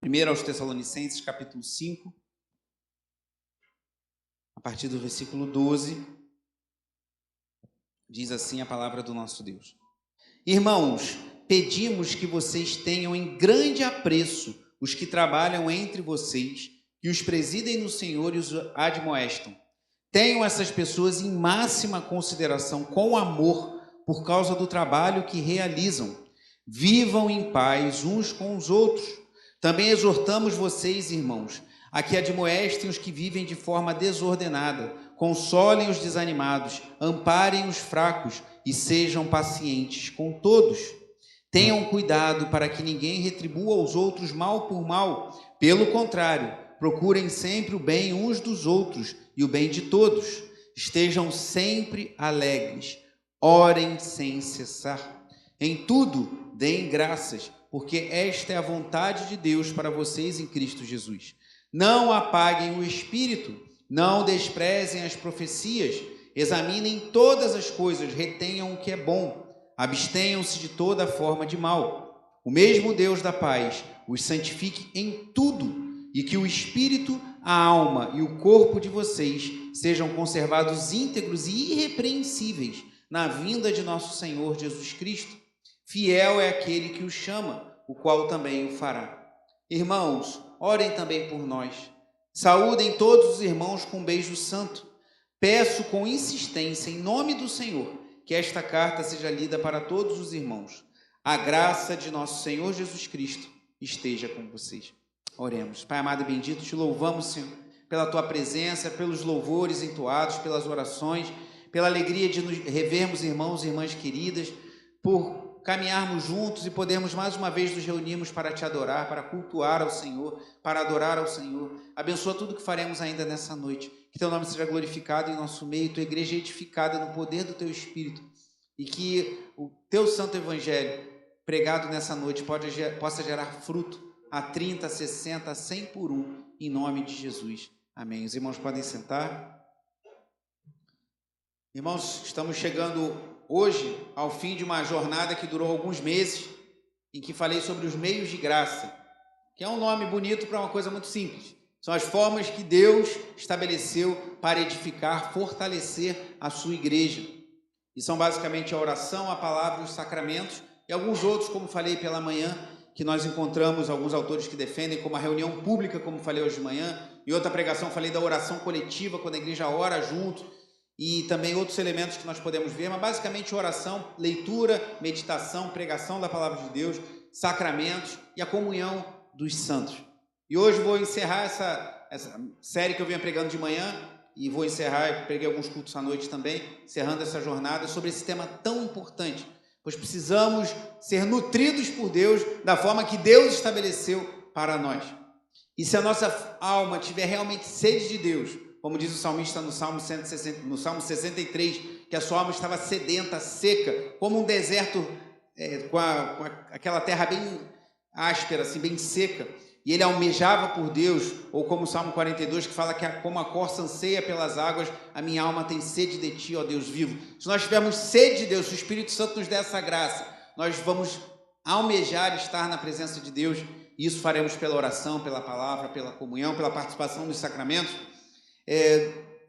Primeiro aos Tessalonicenses, capítulo 5, a partir do versículo 12, diz assim a palavra do nosso Deus. Irmãos, pedimos que vocês tenham em grande apreço os que trabalham entre vocês, que os presidem no Senhor e os admoestam. Tenham essas pessoas em máxima consideração, com amor, por causa do trabalho que realizam. Vivam em paz uns com os outros. Também exortamos vocês, irmãos, a que admoestem os que vivem de forma desordenada, consolem os desanimados, amparem os fracos e sejam pacientes com todos. Tenham cuidado para que ninguém retribua aos outros mal por mal. Pelo contrário, procurem sempre o bem uns dos outros e o bem de todos. Estejam sempre alegres, orem sem cessar. Em tudo, deem graças, porque esta é a vontade de Deus para vocês em Cristo Jesus. Não apaguem o espírito, não desprezem as profecias, examinem todas as coisas, retenham o que é bom, abstenham-se de toda forma de mal. O mesmo Deus da paz os santifique em tudo, e que o espírito, a alma e o corpo de vocês sejam conservados íntegros e irrepreensíveis na vinda de nosso Senhor Jesus Cristo. Fiel é aquele que o chama, o qual também o fará. Irmãos, orem também por nós. Saúdem todos os irmãos com um beijo santo. Peço com insistência, em nome do Senhor, que esta carta seja lida para todos os irmãos. A graça de nosso Senhor Jesus Cristo esteja com vocês. Oremos. Pai amado e bendito, te louvamos, Senhor, pela tua presença, pelos louvores entoados, pelas orações, pela alegria de nos revermos, irmãos e irmãs queridas, por caminharmos juntos e podermos mais uma vez nos reunirmos para te adorar, para cultuar ao Senhor, para adorar ao Senhor. Abençoa tudo que faremos ainda nessa noite. Que teu nome seja glorificado em nosso meio, tua igreja edificada no poder do teu Espírito e que o teu santo evangelho pregado nessa noite possa gerar fruto a 30, 60, 100 por um, em nome de Jesus. Amém. Os irmãos podem sentar. Irmãos, estamos chegando hoje ao fim de uma jornada que durou alguns meses, em que falei sobre os meios de graça, que é um nome bonito para uma coisa muito simples. São as formas que Deus estabeleceu para edificar, fortalecer a sua igreja. E são basicamente a oração, a palavra, os sacramentos e alguns outros, como falei pela manhã, que nós encontramos alguns autores que defendem, como a reunião pública, como falei hoje de manhã, e outra pregação falei da oração coletiva, quando a igreja ora junto, e também outros elementos que nós podemos ver, mas basicamente oração, leitura, meditação, pregação da palavra de Deus, sacramentos e a comunhão dos santos. E hoje vou encerrar essa série que eu venho pregando de manhã, e vou encerrar, preguei alguns cultos à noite também, encerrando essa jornada sobre esse tema tão importante, pois precisamos ser nutridos por Deus da forma que Deus estabeleceu para nós. E se a nossa alma tiver realmente sede de Deus, como diz o salmista no Salmo 63, que a sua alma estava sedenta, seca, como um deserto com aquela terra bem áspera, assim, bem seca, e ele almejava por Deus, ou como o Salmo 42, que fala que como a corça anseia pelas águas, a minha alma tem sede de ti, ó Deus vivo. Se nós tivermos sede de Deus, se o Espírito Santo nos der essa graça, nós vamos almejar estar na presença de Deus, e isso faremos pela oração, pela palavra, pela comunhão, pela participação nos sacramentos.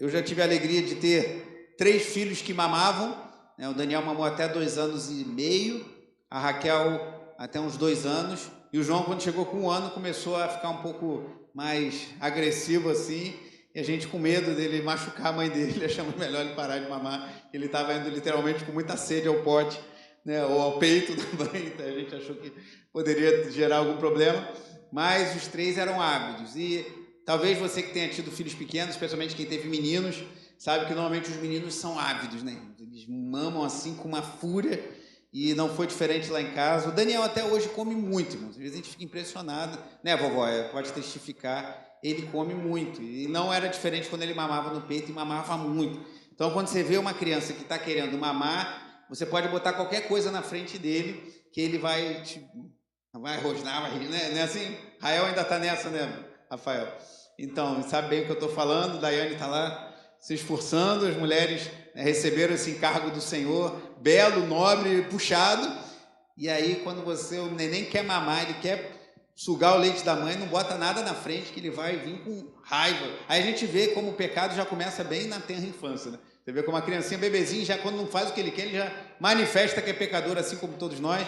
Eu já tive a alegria de ter 3 filhos que mamavam, né? O Daniel mamou até 2 anos e meio, a Raquel até uns 2 anos, e o João, quando chegou com 1 ano, começou a ficar um pouco mais agressivo assim, e a gente com medo dele machucar a mãe dele, achamos melhor ele parar de mamar, ele estava indo literalmente com muita sede ao pote, né? Ou ao peito da mãe, então a gente achou que poderia gerar algum problema, mas os 3 eram ávidos, e talvez você que tenha tido filhos pequenos, especialmente quem teve meninos, sabe que normalmente os meninos são ávidos, né? Eles mamam assim com uma fúria, e não foi diferente lá em casa. O Daniel até hoje come muito, irmãos. Às vezes a gente fica impressionado, né, vovó? Pode testificar, ele come muito, e não era diferente quando ele mamava no peito, e mamava muito. Então, quando você vê uma criança que está querendo mamar, você pode botar qualquer coisa na frente dele, que ele vai rosnar, vai rir, né? Não é assim? Rael ainda está nessa, né, Rafael? Então, sabe bem o que eu estou falando. Daiane está lá se esforçando, as mulheres receberam esse encargo do Senhor, belo, nobre, puxado, e aí quando o neném quer mamar, ele quer sugar o leite da mãe, não bota nada na frente, que ele vai vir com raiva. Aí a gente vê como o pecado já começa bem na tenra infância, né? Você vê como uma criancinha, bebezinho, já quando não faz o que ele quer, ele já manifesta que é pecador, assim como todos nós.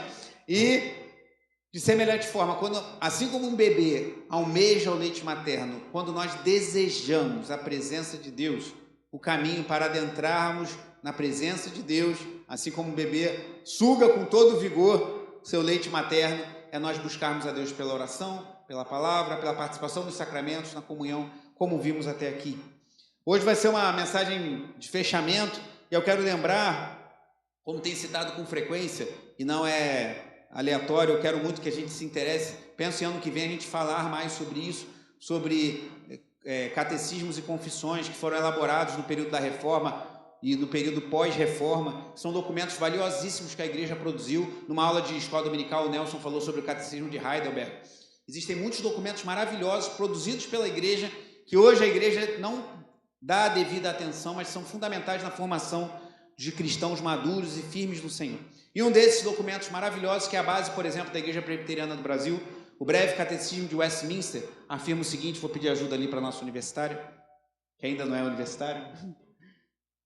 E, de semelhante forma, assim como um bebê almeja o leite materno, quando nós desejamos a presença de Deus, o caminho para adentrarmos na presença de Deus, assim como um bebê suga com todo vigor seu leite materno, é nós buscarmos a Deus pela oração, pela palavra, pela participação nos sacramentos, na comunhão, como vimos até aqui. Hoje vai ser uma mensagem de fechamento, e eu quero lembrar, como tem citado com frequência, e não é aleatório, eu quero muito que a gente se interesse, penso em ano que vem a gente falar mais sobre isso, sobre catecismos e confissões que foram elaborados no período da Reforma e no período pós-Reforma, são documentos valiosíssimos que a igreja produziu. Numa aula de escola dominical, o Nelson falou sobre o catecismo de Heidelberg. Existem muitos documentos maravilhosos produzidos pela igreja, que hoje a igreja não dá a devida atenção, mas são fundamentais na formação de cristãos maduros e firmes no Senhor. E um desses documentos maravilhosos, que é a base, por exemplo, da Igreja Presbiteriana do Brasil, o Breve Catecismo de Westminster, afirma o seguinte, vou pedir ajuda ali para a nossa universitária, que ainda não é universitário.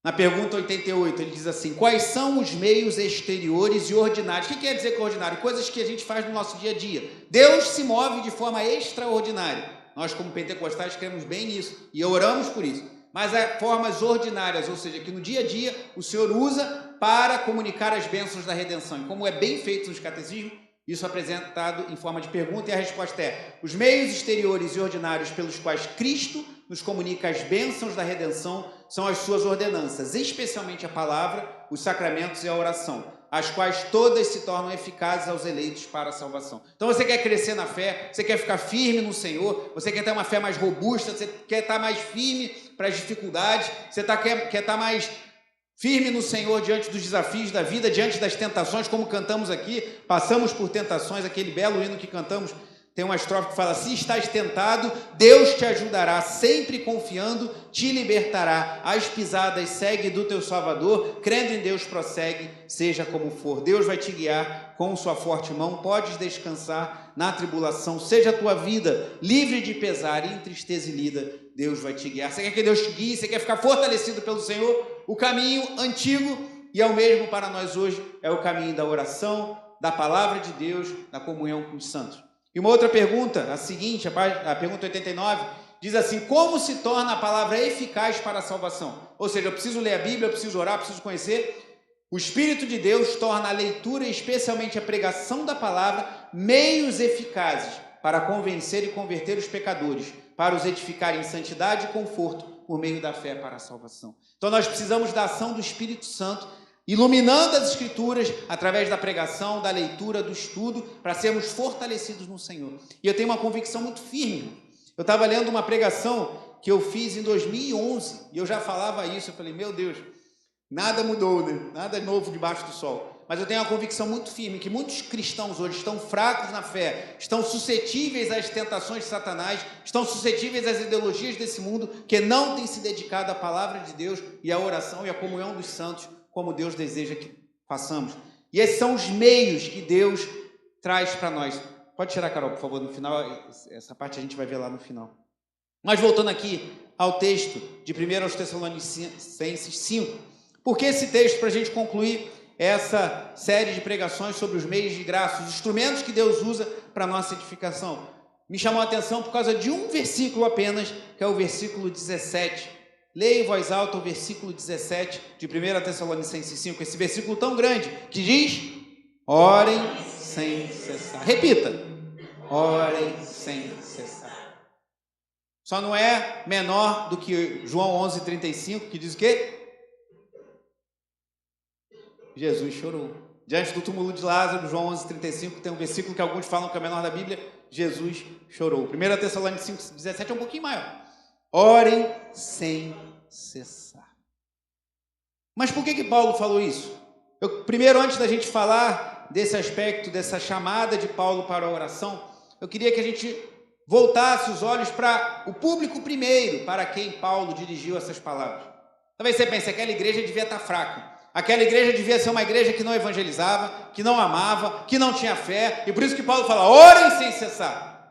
Na pergunta 88, ele diz assim: quais são os meios exteriores e ordinários? O que quer dizer com ordinário? Coisas que a gente faz no nosso dia a dia. Deus se move de forma extraordinária. Nós, como pentecostais, cremos bem nisso e oramos por isso. Mas há formas ordinárias, ou seja, que no dia a dia o Senhor usa para comunicar as bênçãos da redenção. E como é bem feito nos catecismos, isso é apresentado em forma de pergunta, e a resposta é: os meios exteriores e ordinários pelos quais Cristo nos comunica as bênçãos da redenção são as suas ordenanças, especialmente a palavra, os sacramentos e a oração, as quais todas se tornam eficazes aos eleitos para a salvação. Então você quer crescer na fé, você quer ficar firme no Senhor, você quer ter uma fé mais robusta, você quer estar mais firme para as dificuldades, você quer estar mais firme no Senhor diante dos desafios da vida, diante das tentações, como cantamos aqui, passamos por tentações, aquele belo hino que cantamos, tem uma estrofe que fala: se estás tentado, Deus te ajudará, sempre confiando, te libertará, as pisadas segue do teu Salvador, crendo em Deus prossegue, seja como for. Deus vai te guiar com sua forte mão, podes descansar na tribulação, seja a tua vida livre de pesar e em tristeza e lida, Deus vai te guiar. Você quer que Deus te guie? Você quer ficar fortalecido pelo Senhor? O caminho antigo, e é o mesmo para nós hoje, é o caminho da oração, da palavra de Deus, da comunhão com os santos. E uma outra pergunta, a seguinte, a pergunta 89, diz assim: como se torna a palavra eficaz para a salvação? Ou seja, eu preciso ler a Bíblia, eu preciso orar, eu preciso conhecer. O Espírito de Deus torna a leitura e especialmente a pregação da palavra meios eficazes para convencer e converter os pecadores, para os edificar em santidade e conforto por meio da fé para a salvação. Então nós precisamos da ação do Espírito Santo, iluminando as Escrituras através da pregação, da leitura, do estudo, para sermos fortalecidos no Senhor. E eu tenho uma convicção muito firme. Eu estava lendo uma pregação que eu fiz em 2011, e eu já falava isso, eu falei: meu Deus, nada mudou, né? Nada novo debaixo do sol. Mas eu tenho uma convicção muito firme que muitos cristãos hoje estão fracos na fé, estão suscetíveis às tentações de Satanás, estão suscetíveis às ideologias desse mundo, que não têm se dedicado à palavra de Deus e à oração e à comunhão dos santos, como Deus deseja que façamos. E esses são os meios que Deus traz para nós. Pode tirar, Carol, por favor, no final. Essa parte a gente vai ver lá no final. Mas voltando aqui ao texto de 1 Tessalonicenses 5. Por que esse texto? Para a gente concluir essa série de pregações sobre os meios de graça, os instrumentos que Deus usa para a nossa edificação. Me chamou a atenção por causa de um versículo apenas, que é o versículo 17. Leia em voz alta o versículo 17 de 1 Tessalonicenses 5, esse versículo tão grande, que diz: orem sem cessar. Repita: orem sem cessar. Só não é menor do que João 11:35, que diz o quê? Jesus chorou. Diante do túmulo de Lázaro, João 11:35, tem um versículo que alguns falam que é o menor da Bíblia: Jesus chorou. 1 Tessalonicenses 5:17 é um pouquinho maior. Orem sem cessar. Mas por que Paulo falou isso? Primeiro, antes da gente falar desse aspecto, dessa chamada de Paulo para a oração, eu queria que a gente voltasse os olhos para o público primeiro, para quem Paulo dirigiu essas palavras. Talvez você pense: aquela igreja devia estar fraca. Aquela igreja devia ser uma igreja que não evangelizava, que não amava, que não tinha fé, e por isso que Paulo fala: orem sem cessar.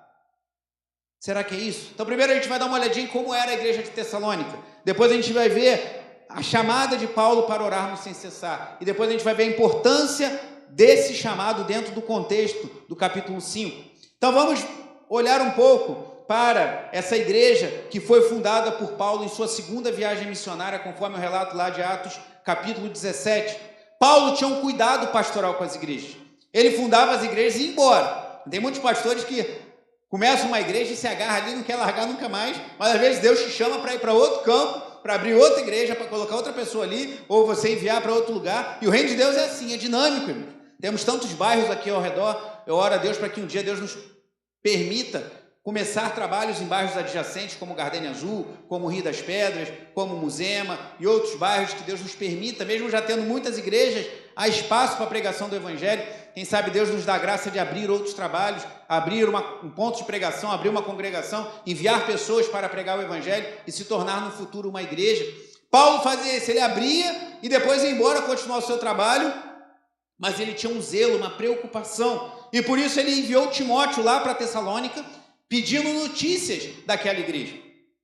Será que é isso? Então, primeiro a gente vai dar uma olhadinha em como era a igreja de Tessalônica. Depois a gente vai ver a chamada de Paulo para orarmos sem cessar. E depois a gente vai ver a importância desse chamado dentro do contexto do capítulo 5. Então, vamos olhar um pouco para essa igreja que foi fundada por Paulo em sua segunda viagem missionária, conforme o relato lá de Atos, capítulo 17. Paulo tinha um cuidado pastoral com as igrejas. Ele fundava as igrejas e ia embora. Tem muitos pastores que começam uma igreja e se agarra ali, não quer largar nunca mais, mas às vezes Deus te chama para ir para outro campo, para abrir outra igreja, para colocar outra pessoa ali, ou você enviar para outro lugar. E o reino de Deus é assim, é dinâmico, irmão. Temos tantos bairros aqui ao redor. Eu oro a Deus para que um dia Deus nos permita começar trabalhos em bairros adjacentes, como Gardenia Azul, como Rio das Pedras, como Muzema e outros bairros, que Deus nos permita, mesmo já tendo muitas igrejas, há espaço para a pregação do Evangelho. Quem sabe Deus nos dá a graça de abrir outros trabalhos, abrir um ponto de pregação, abrir uma congregação, enviar pessoas para pregar o Evangelho e se tornar no futuro uma igreja. Paulo fazia isso, ele abria e depois ia embora, continuar o seu trabalho, mas ele tinha um zelo, uma preocupação, e por isso ele enviou Timóteo lá para Tessalônica, pedindo notícias daquela igreja.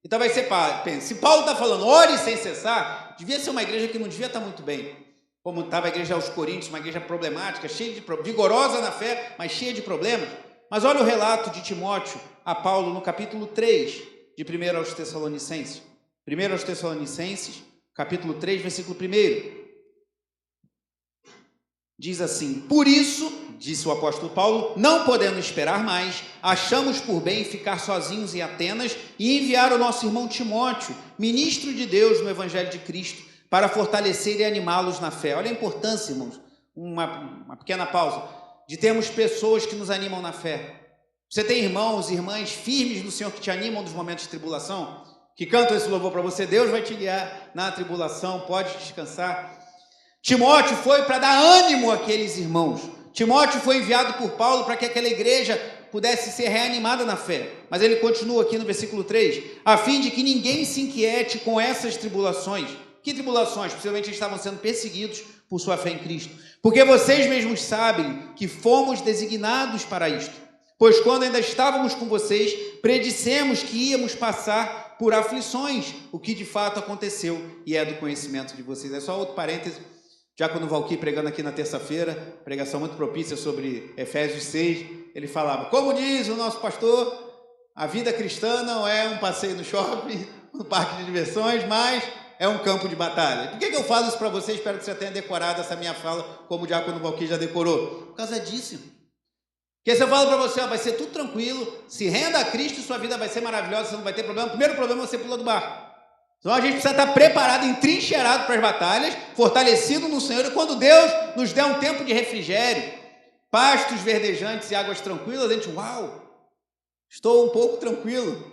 Então vai ser, pensa, se Paulo está falando, ore sem cessar, devia ser uma igreja que não devia estar muito bem, como estava a igreja aos Coríntios, uma igreja problemática, cheia de vigorosa na fé, mas cheia de problemas. Mas olha o relato de Timóteo a Paulo no capítulo 3 de 1 aos Tessalonicenses. 1 aos Tessalonicenses, capítulo 3, versículo 1. Diz assim: por isso, disse o apóstolo Paulo, não podendo esperar mais, achamos por bem ficar sozinhos em Atenas e enviar o nosso irmão Timóteo, ministro de Deus no Evangelho de Cristo, para fortalecer e animá-los na fé. Olha a importância, irmãos, uma pequena pausa, de termos pessoas que nos animam na fé. Você tem irmãos e irmãs firmes no Senhor que te animam nos momentos de tribulação, que cantam esse louvor para você. Deus vai te guiar na tribulação, pode descansar. Timóteo foi para dar ânimo àqueles irmãos. Timóteo foi enviado por Paulo para que aquela igreja pudesse ser reanimada na fé. Mas ele continua aqui no versículo 3, a fim de que ninguém se inquiete com essas tribulações. Que tribulações? Possivelmente eles estavam sendo perseguidos por sua fé em Cristo. Porque vocês mesmos sabem que fomos designados para isto. Pois quando ainda estávamos com vocês, predissemos que íamos passar por aflições, o que de fato aconteceu e é do conhecimento de vocês. É só outro parêntese. Diácono Valquí pregando aqui na terça-feira, pregação muito propícia sobre Efésios 6, ele falava, como diz o nosso pastor, a vida cristã não é um passeio no shopping, no parque de diversões, mas é um campo de batalha. Por que eu falo isso para você? Espero que você tenha decorado essa minha fala, como o Diácono Valquí já decorou. Por causa disso. Porque se eu falo para você, vai ser tudo tranquilo, se renda a Cristo, sua vida vai ser maravilhosa, você não vai ter problema. O primeiro problema é você pular do barco. Então a gente precisa estar preparado, entrincheirado para as batalhas, fortalecido no Senhor, e quando Deus nos der um tempo de refrigério, pastos verdejantes e águas tranquilas, a gente, uau, estou um pouco tranquilo,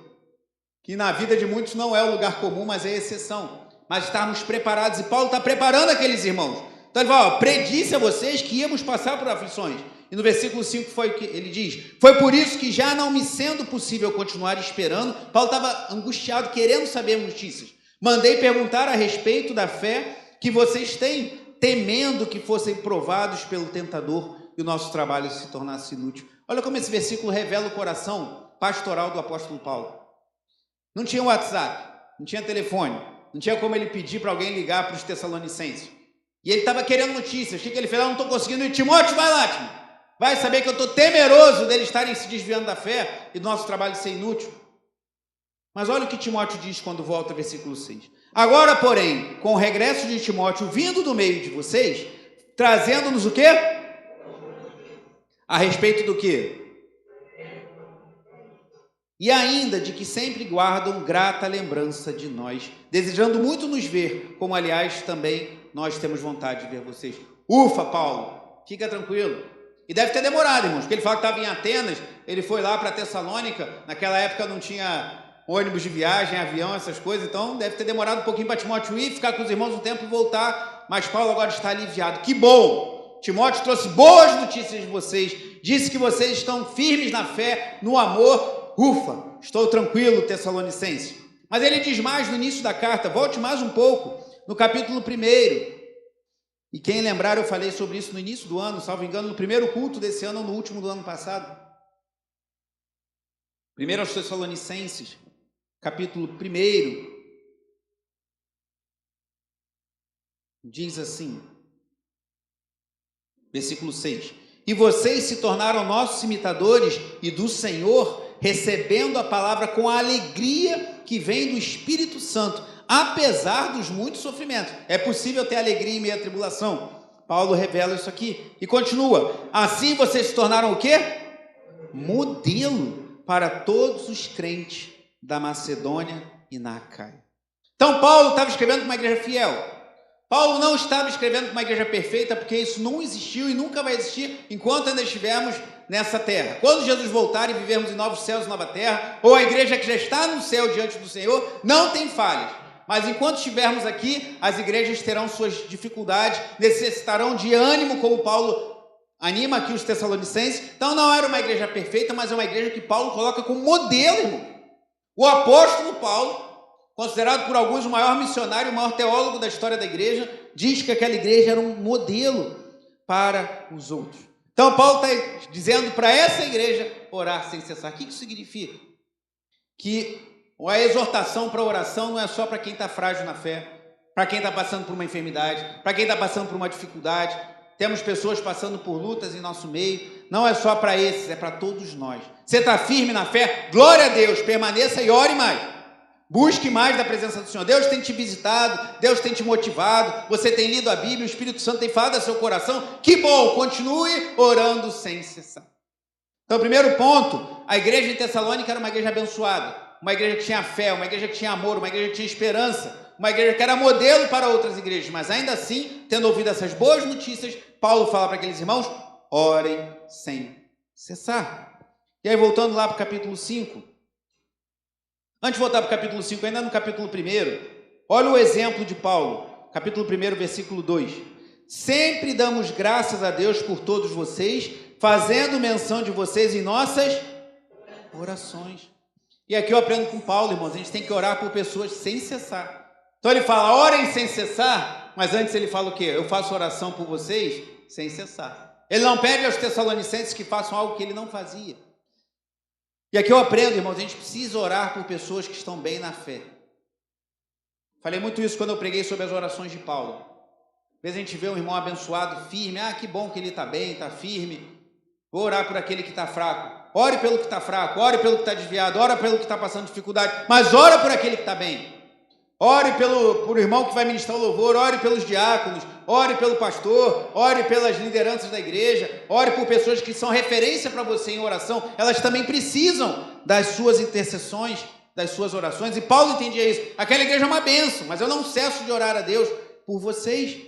que na vida de muitos não é o lugar comum, mas é exceção, mas estarmos preparados, e Paulo está preparando aqueles irmãos, então ele fala, predisse a vocês que íamos passar por aflições, e no versículo 5 foi o que ele diz, foi por isso que já não me sendo possível continuar esperando, Paulo estava angustiado, querendo saber notícias, mandei perguntar a respeito da fé que vocês têm, temendo que fossem provados pelo tentador e o nosso trabalho se tornasse inútil. Olha como esse versículo revela o coração pastoral do apóstolo Paulo. Não tinha WhatsApp, não tinha telefone, não tinha como ele pedir para alguém ligar para os Tessalonicenses. E ele estava querendo notícias. O que ele fez? Não estou conseguindo ir. Timóteo, vai lá, Timóteo. Vai saber que eu estou temeroso deles estarem se desviando da fé e do nosso trabalho ser inútil. Mas olha o que Timóteo diz quando volta, versículo 6. Agora, porém, com o regresso de Timóteo vindo do meio de vocês, trazendo-nos o quê? A respeito do quê? E ainda de que sempre guardam grata lembrança de nós, desejando muito nos ver, como aliás também nós temos vontade de ver vocês. Ufa, Paulo, fica tranquilo. E deve ter demorado, irmãos, porque ele fala que estava em Atenas, ele foi lá para Tessalônica, naquela época não tinha ônibus de viagem, avião, essas coisas, então deve ter demorado um pouquinho para Timóteo ir, ficar com os irmãos um tempo e voltar, mas Paulo agora está aliviado. Que bom! Timóteo trouxe boas notícias de vocês, disse que vocês estão firmes na fé, no amor. Ufa, estou tranquilo, Tessalonicenses. Mas ele diz mais no início da carta, volte mais um pouco, no capítulo 1. E quem lembrar, eu falei sobre isso no início do ano, salvo engano, no primeiro culto desse ano ou no último do ano passado. 1 aos Tessalonicenses, capítulo 1, diz assim, versículo 6: E vocês se tornaram nossos imitadores e do Senhor, recebendo a palavra com a alegria que vem do Espírito Santo, apesar dos muitos sofrimentos. É possível ter alegria em meio à tribulação. Paulo revela isso aqui e continua: assim vocês se tornaram o quê? Modelo para todos os crentes da Macedônia e na Acaia. Então Paulo estava escrevendo para uma igreja fiel. Paulo não estava escrevendo para uma igreja perfeita, porque isso não existiu e nunca vai existir enquanto ainda estivermos nessa terra. Quando Jesus voltar e vivermos em novos céus e nova terra, ou a igreja que já está no céu diante do Senhor, não tem falhas. Mas enquanto estivermos aqui, as igrejas terão suas dificuldades, necessitarão de ânimo, como Paulo anima aqui os Tessalonicenses. Então não era uma igreja perfeita, mas é uma igreja que Paulo coloca como modelo, irmão. O apóstolo Paulo, considerado por alguns o maior missionário, o maior teólogo da história da igreja, diz que aquela igreja era um modelo para os outros. Então Paulo está dizendo para essa igreja orar sem cessar. O que isso significa? Que a exortação para a oração não é só para quem está frágil na fé, para quem está passando por uma enfermidade, para quem está passando por uma dificuldade. Temos pessoas passando por lutas em nosso meio. Não é só para esses, é para todos nós. Você está firme na fé? Glória a Deus, permaneça e ore mais. Busque mais da presença do Senhor. Deus tem te visitado, Deus tem te motivado, você tem lido a Bíblia, o Espírito Santo tem falado ao seu coração. Que bom, continue orando sem cessar. Então, primeiro ponto, a igreja em Tessalônica era uma igreja abençoada, uma igreja que tinha fé, uma igreja que tinha amor, uma igreja que tinha esperança, uma igreja que era modelo para outras igrejas, mas ainda assim, tendo ouvido essas boas notícias, Paulo fala para aqueles irmãos: orem sem cessar. E aí, voltando lá para o capítulo 5, antes de voltar para o capítulo 5, ainda no capítulo 1, olha o exemplo de Paulo, capítulo 1, versículo 2. Sempre damos graças a Deus por todos vocês, fazendo menção de vocês em nossas orações. E aqui eu aprendo com Paulo, irmãos, a gente tem que orar por pessoas sem cessar. Então ele fala, orem sem cessar, mas antes ele fala o quê? Eu faço oração por vocês sem cessar. Ele não pede aos Tessalonicenses que façam algo que ele não fazia. E aqui eu aprendo, irmãos, a gente precisa orar por pessoas que estão bem na fé. Falei muito isso quando eu preguei sobre as orações de Paulo. Às vezes a gente vê um irmão abençoado, firme. Ah, que bom que ele está bem, está firme. Vou orar por aquele que está fraco. Ore pelo que está fraco, ore pelo que está desviado, ore pelo que está passando dificuldade, mas ore por aquele que está bem. Ore por irmão que vai ministrar o louvor, ore pelos diáconos, ore pelo pastor, ore pelas lideranças da igreja, ore por pessoas que são referência para você em oração. Elas também precisam das suas intercessões, das suas orações, e Paulo entendia isso. Aquela igreja é uma bênção, mas eu não cesso de orar a Deus por vocês.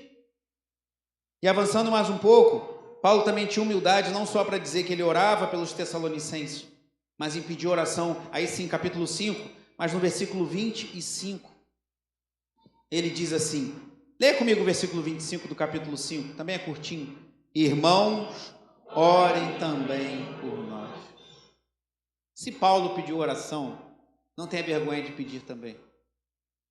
E avançando mais um pouco, Paulo também tinha humildade, não só para dizer que ele orava pelos Tessalonicenses, mas em pedir oração, aí sim, capítulo 5, mas no versículo 25, ele diz assim, leia comigo o versículo 25 do capítulo 5, também é curtinho. Irmãos, orem também por nós. Se Paulo pediu oração, não tenha vergonha de pedir também.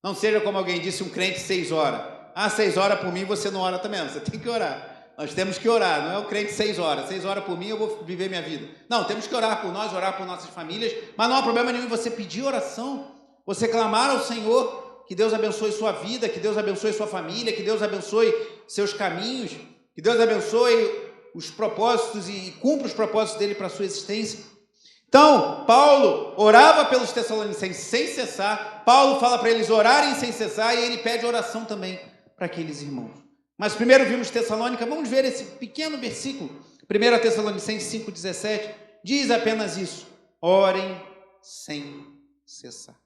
Não seja como alguém disse, um crente 6 horas. Ah, 6 horas por mim, você não ora também, você tem que orar. Nós temos que orar, não é o crente 6 horas. 6 horas por mim, eu vou viver minha vida. Não, temos que orar por nós, orar por nossas famílias, mas não há problema nenhum em você pedir oração, você clamar ao Senhor, que Deus abençoe sua vida, que Deus abençoe sua família, que Deus abençoe seus caminhos, que Deus abençoe os propósitos e cumpra os propósitos dele para a sua existência. Então, Paulo orava pelos Tessalonicenses sem cessar, Paulo fala para eles orarem sem cessar e ele pede oração também para aqueles irmãos. Mas primeiro vimos Tessalônica, vamos ver esse pequeno versículo, 1 Tessalonicenses 5,17, diz apenas isso, orem sem cessar.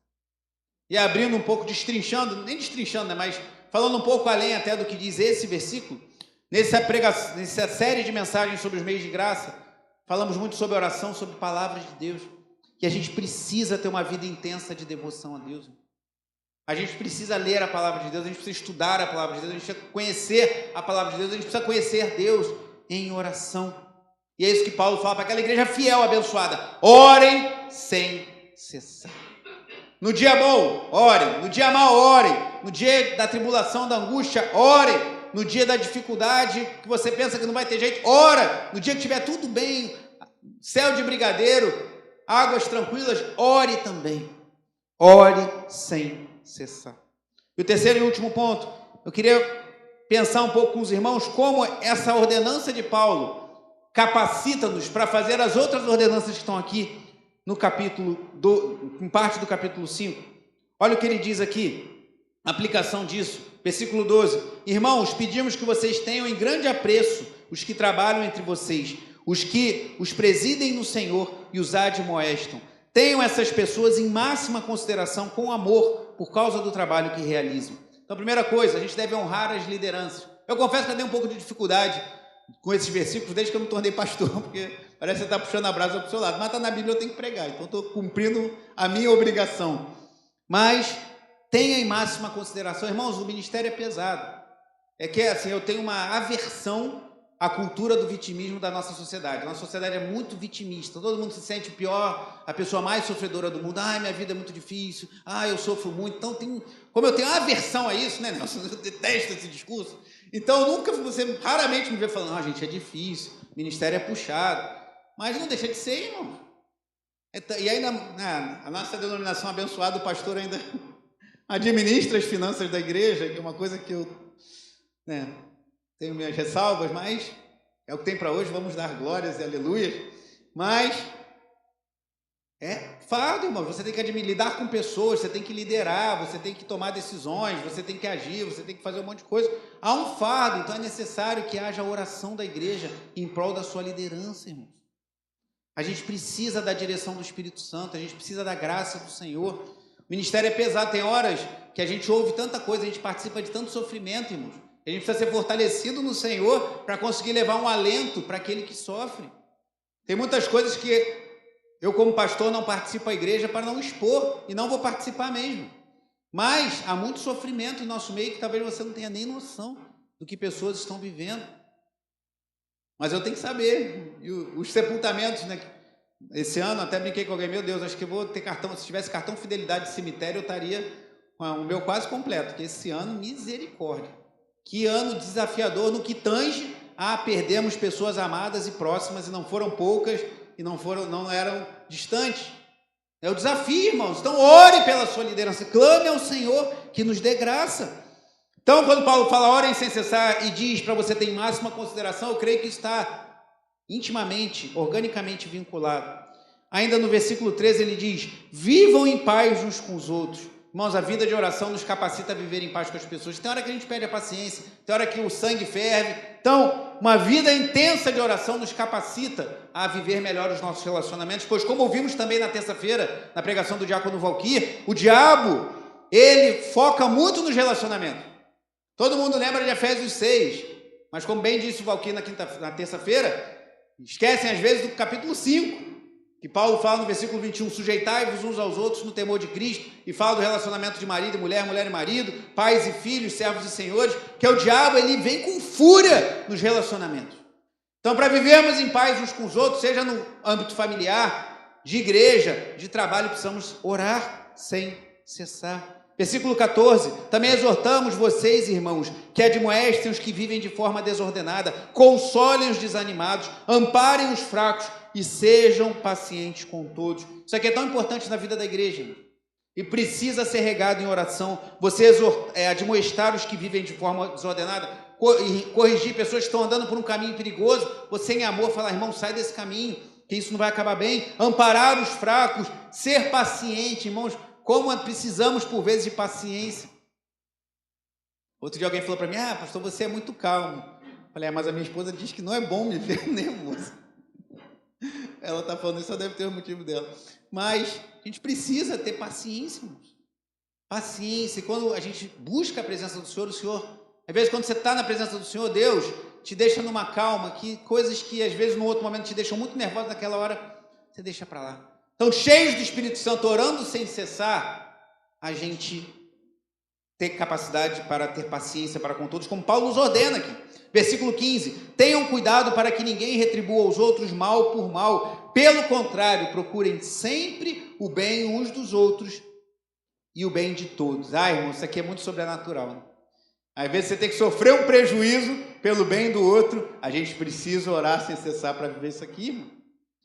E abrindo um pouco, destrinchando, nem destrinchando, né, mas falando um pouco além até do que diz esse versículo, nessa série de mensagens sobre os meios de graça, falamos muito sobre oração, sobre palavras de Deus, que a gente precisa ter uma vida intensa de devoção a Deus. A gente precisa ler a palavra de Deus, a gente precisa estudar a palavra de Deus, a gente precisa conhecer a palavra de Deus, a gente precisa conhecer Deus em oração. E é isso que Paulo fala para aquela igreja fiel, abençoada. Orem sem cessar. No dia bom, orem. No dia mau, orem. No dia da tribulação, da angústia, orem. No dia da dificuldade, que você pensa que não vai ter jeito, ora. No dia que estiver tudo bem, céu de brigadeiro, águas tranquilas, ore também. Ore sem cessar. E o terceiro e último ponto, eu queria pensar um pouco com os irmãos como essa ordenança de Paulo capacita-nos para fazer as outras ordenanças que estão aqui no em parte do capítulo 5. Olha o que ele diz aqui, aplicação disso, versículo 12. Irmãos, pedimos que vocês tenham em grande apreço os que trabalham entre vocês, os que os presidem no Senhor e os admoestam. Tenham essas pessoas em máxima consideração com amor por causa do trabalho que realizam. Então, a primeira coisa, a gente deve honrar as lideranças. Eu confesso que eu tenho um pouco de dificuldade com esses versículos desde que eu me tornei pastor, porque parece que você está puxando a brasa para o seu lado. Mas está na Bíblia, eu tenho que pregar, então estou cumprindo a minha obrigação. Mas tenha em máxima consideração. Irmãos, o ministério é pesado. É que assim, eu tenho uma aversão à cultura do vitimismo da nossa sociedade. A nossa sociedade é muito vitimista. Todo mundo se sente pior, a pessoa mais sofredora do mundo. Minha vida é muito difícil. Eu sofro muito. Então, como eu tenho aversão a isso, né, Nelson? Eu detesto esse discurso. Então, você raramente me vê falando, gente, é difícil, o ministério é puxado. Mas não deixa de ser, irmão. E aí, a nossa denominação abençoada, o pastor ainda administra as finanças da igreja, que é uma coisa que eu tenho minhas ressalvas, mas é o que tem para hoje, vamos dar glórias e aleluias. Mas é fardo, irmão, você tem que lidar com pessoas, você tem que liderar, você tem que tomar decisões, você tem que agir, você tem que fazer um monte de coisa. Há um fardo, então é necessário que haja a oração da igreja em prol da sua liderança, irmãos. A gente precisa da direção do Espírito Santo, a gente precisa da graça do Senhor. O ministério é pesado, tem horas que a gente ouve tanta coisa, a gente participa de tanto sofrimento, irmãos. A gente precisa ser fortalecido no Senhor para conseguir levar um alento para aquele que sofre. Tem muitas coisas que eu, como pastor, não participo da igreja para não expor, e não vou participar mesmo. Mas há muito sofrimento em nosso meio que talvez você não tenha nem noção do que pessoas estão vivendo. Mas eu tenho que saber. E os sepultamentos, esse ano, até brinquei com alguém, meu Deus, acho que eu vou ter cartão, se tivesse cartão fidelidade de cemitério, eu estaria com o meu quase completo, porque esse ano, misericórdia. Que ano desafiador no que tange a perdermos pessoas amadas e próximas, e não foram poucas, e não eram distantes. É o desafio, irmãos. Então, ore pela sua liderança, clame ao Senhor que nos dê graça. Então, quando Paulo fala orem sem cessar e diz para você ter em máxima consideração, eu creio que está intimamente, organicamente vinculado. Ainda no versículo 13 ele diz, vivam em paz uns com os outros. Irmãos, a vida de oração nos capacita a viver em paz com as pessoas. Tem hora que a gente perde a paciência, tem hora que o sangue ferve. Então, uma vida intensa de oração nos capacita a viver melhor os nossos relacionamentos, pois como ouvimos também na terça-feira, na pregação do diácono Valquir, o diabo, ele foca muito nos relacionamentos. Todo mundo lembra de Efésios 6, mas como bem disse o Valquir na terça-feira, esquecem às vezes do capítulo 5, que Paulo fala no versículo 21, sujeitai-vos uns aos outros no temor de Cristo, e fala do relacionamento de marido e mulher, mulher e marido, pais e filhos, servos e senhores, que é o diabo, ele vem com fúria nos relacionamentos. Então, para vivermos em paz uns com os outros, seja no âmbito familiar, de igreja, de trabalho, precisamos orar sem cessar. Versículo 14, também exortamos vocês, irmãos, que admoestem os que vivem de forma desordenada, consolem os desanimados, amparem os fracos e sejam pacientes com todos. Isso aqui é tão importante na vida da igreja, irmão, e precisa ser regado em oração. Você admoestar os que vivem de forma desordenada, corrigir pessoas que estão andando por um caminho perigoso, você em amor falar, irmão, sai desse caminho, que isso não vai acabar bem. Amparar os fracos, ser paciente, irmãos, como precisamos, por vezes, de paciência. Outro dia alguém falou para mim, pastor, você é muito calmo. Eu falei, mas a minha esposa diz que não é bom me ver nervoso. Ela está falando isso, só deve ter o motivo dela. Mas a gente precisa ter paciência, irmãos. Paciência. E quando a gente busca a presença do Senhor, o Senhor, às vezes, quando você está na presença do Senhor, Deus te deixa numa calma, que coisas que, às vezes, no outro momento te deixam muito nervoso, naquela hora, você deixa para lá. Então, cheios do Espírito Santo, orando sem cessar, a gente ter capacidade para ter paciência para com todos, como Paulo nos ordena aqui. Versículo 15, tenham cuidado para que ninguém retribua aos outros mal por mal, pelo contrário, procurem sempre o bem uns dos outros e o bem de todos. Irmão, isso aqui é muito sobrenatural, né? Às vezes você tem que sofrer um prejuízo pelo bem do outro, a gente precisa orar sem cessar para viver isso aqui, irmão.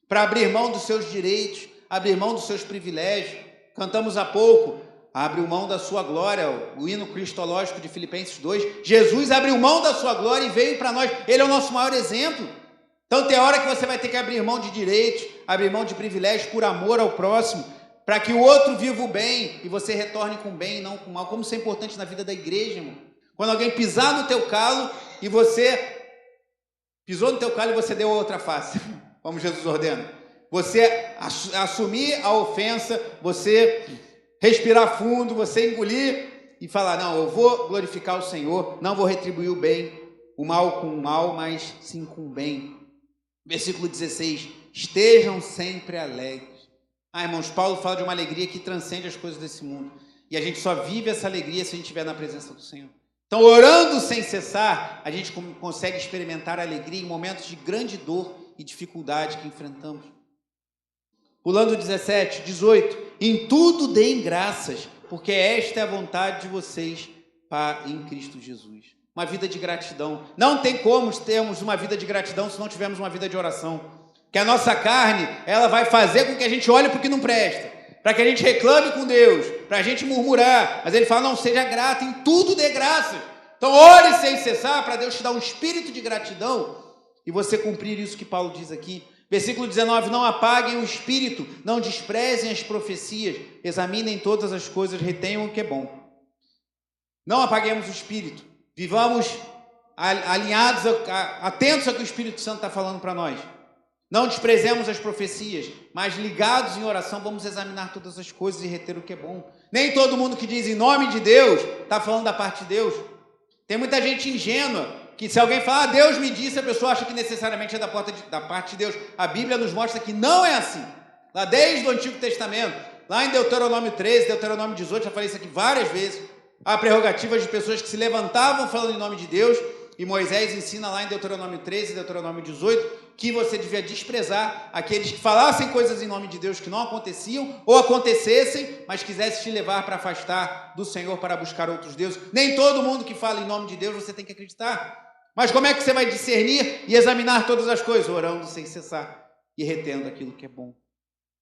Para abrir mão dos seus direitos, abrir mão dos seus privilégios. Cantamos há pouco, abriu mão da sua glória, o hino cristológico de Filipenses 2. Jesus abriu mão da sua glória e veio para nós. Ele é o nosso maior exemplo. Então tem hora que você vai ter que abrir mão de direitos, abrir mão de privilégios por amor ao próximo, para que o outro viva o bem e você retorne com bem e não com mal. Como isso é importante na vida da igreja, irmão. Quando alguém pisar no teu calo e você pisou no teu calo e você deu a outra face, como Jesus ordena. Você assumir a ofensa, você respirar fundo, você engolir e falar, não, eu vou glorificar o Senhor, não vou retribuir o bem, o mal com o mal, mas sim com o bem. Versículo 16, estejam sempre alegres. Irmãos, Paulo fala de uma alegria que transcende as coisas desse mundo. E a gente só vive essa alegria se a gente estiver na presença do Senhor. Então, orando sem cessar, a gente consegue experimentar alegria em momentos de grande dor e dificuldade que enfrentamos. Pulando 17, 18. Em tudo deem graças, porque esta é a vontade de vocês em Cristo Jesus. Uma vida de gratidão. Não tem como termos uma vida de gratidão se não tivermos uma vida de oração. Que a nossa carne, ela vai fazer com que a gente olhe para o que não presta, para que a gente reclame com Deus, para a gente murmurar. Mas ele fala, não, seja grato, em tudo dê graças. Então ore sem cessar para Deus te dar um espírito de gratidão e você cumprir isso que Paulo diz aqui. Versículo 19, não apaguem o espírito, não desprezem as profecias, examinem todas as coisas, retenham o que é bom. Não apaguemos o espírito, vivamos alinhados, atentos ao que o Espírito Santo está falando para nós. Não desprezemos as profecias, mas ligados em oração, vamos examinar todas as coisas e reter o que é bom. Nem todo mundo que diz em nome de Deus está falando da parte de Deus. Tem muita gente ingênua, que se alguém falar, Deus me disse, a pessoa acha que necessariamente é da parte de Deus. A Bíblia nos mostra que não é assim. Lá desde o Antigo Testamento, lá em Deuteronômio 13, Deuteronômio 18, já falei isso aqui várias vezes, há prerrogativas de pessoas que se levantavam falando em nome de Deus, e Moisés ensina lá em Deuteronômio 13 e Deuteronômio 18, que você devia desprezar aqueles que falassem coisas em nome de Deus que não aconteciam, ou acontecessem, mas quisessem te levar para afastar do Senhor para buscar outros deuses. Nem todo mundo que fala em nome de Deus você tem que acreditar. Mas como é que você vai discernir e examinar todas as coisas? Orando sem cessar e retendo aquilo que é bom.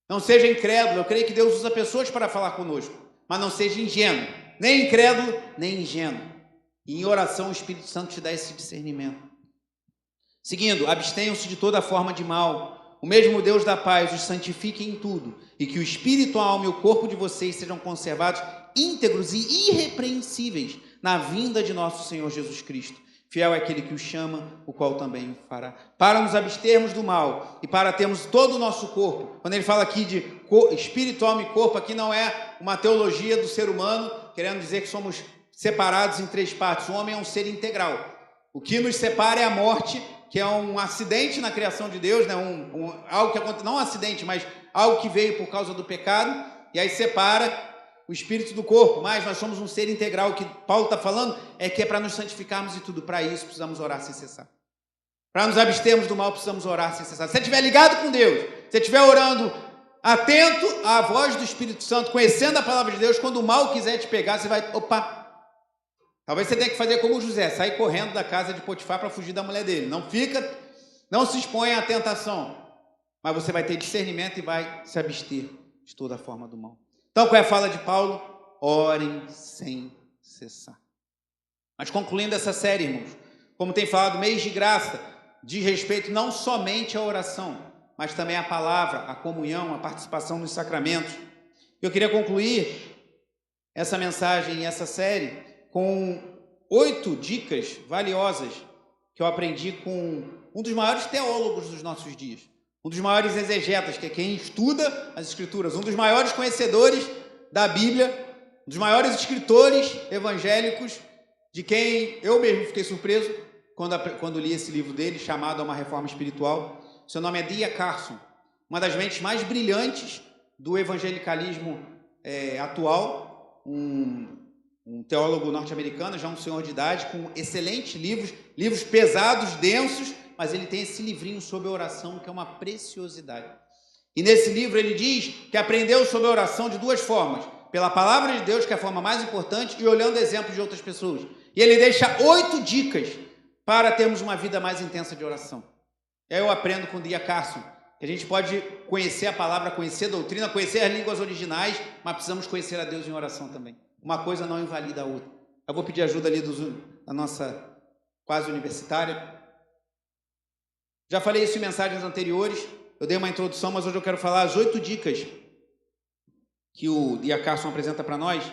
Não seja incrédulo, eu creio que Deus usa pessoas para falar conosco, mas não seja ingênuo, nem incrédulo, nem ingênuo. E em oração o Espírito Santo te dá esse discernimento. Seguindo, abstenham-se de toda forma de mal. O mesmo Deus da paz os santifique em tudo, e que o espírito, a alma e o corpo de vocês sejam conservados íntegros e irrepreensíveis na vinda de nosso Senhor Jesus Cristo. Fiel é aquele que o chama, o qual também o fará. Para nos abstermos do mal e para termos todo o nosso corpo. Quando ele fala aqui de espírito, alma e corpo, aqui não é uma teologia do ser humano, querendo dizer que somos separados em três partes. O homem é um ser integral. O que nos separa é a morte, que é um acidente na criação de Deus, né? Algo que acontece, não um acidente, mas algo que veio por causa do pecado, e aí separa o espírito do corpo. Mas nós somos um ser integral. O que Paulo está falando é que é para nos santificarmos e tudo. Para isso precisamos orar sem cessar. Para nos abstermos do mal precisamos orar sem cessar. Se você estiver ligado com Deus, se você estiver orando atento à voz do Espírito Santo, conhecendo a palavra de Deus, quando o mal quiser te pegar, você vai, opa. Talvez você tenha que fazer como José, sair correndo da casa de Potifar para fugir da mulher dele. Não se exponha à tentação, mas você vai ter discernimento e vai se abster de toda forma do mal. Então, qual é a fala de Paulo? Orem sem cessar. Mas concluindo essa série, irmãos, como tem falado, mês de graça diz respeito não somente à oração, mas também à palavra, à comunhão, à participação nos sacramentos. Eu queria concluir essa mensagem e essa série com 8 dicas valiosas que eu aprendi com um dos maiores teólogos dos nossos dias, um dos maiores exegetas, que é quem estuda as Escrituras, um dos maiores conhecedores da Bíblia, um dos maiores escritores evangélicos, de quem eu mesmo fiquei surpreso quando li esse livro dele, chamado A uma Reforma Espiritual. Seu nome é D.A. Carson, uma das mentes mais brilhantes do evangelicalismo atual, um teólogo norte-americano, já um senhor de idade, com excelentes livros pesados, densos, mas ele tem esse livrinho sobre oração, que é uma preciosidade. E nesse livro ele diz que aprendeu sobre a oração de 2 formas. Pela palavra de Deus, que é a forma mais importante, e olhando exemplos de outras pessoas. E ele deixa 8 dicas para termos uma vida mais intensa de oração. Eu aprendo com D.A. Carson que a gente pode conhecer a palavra, conhecer a doutrina, conhecer as línguas originais, mas precisamos conhecer a Deus em oração também. Uma coisa não invalida a outra. Eu vou pedir ajuda ali da nossa quase universitária. Já falei isso em mensagens anteriores, eu dei uma introdução, mas hoje eu quero falar as 8 dicas que o Dia Carson apresenta para nós.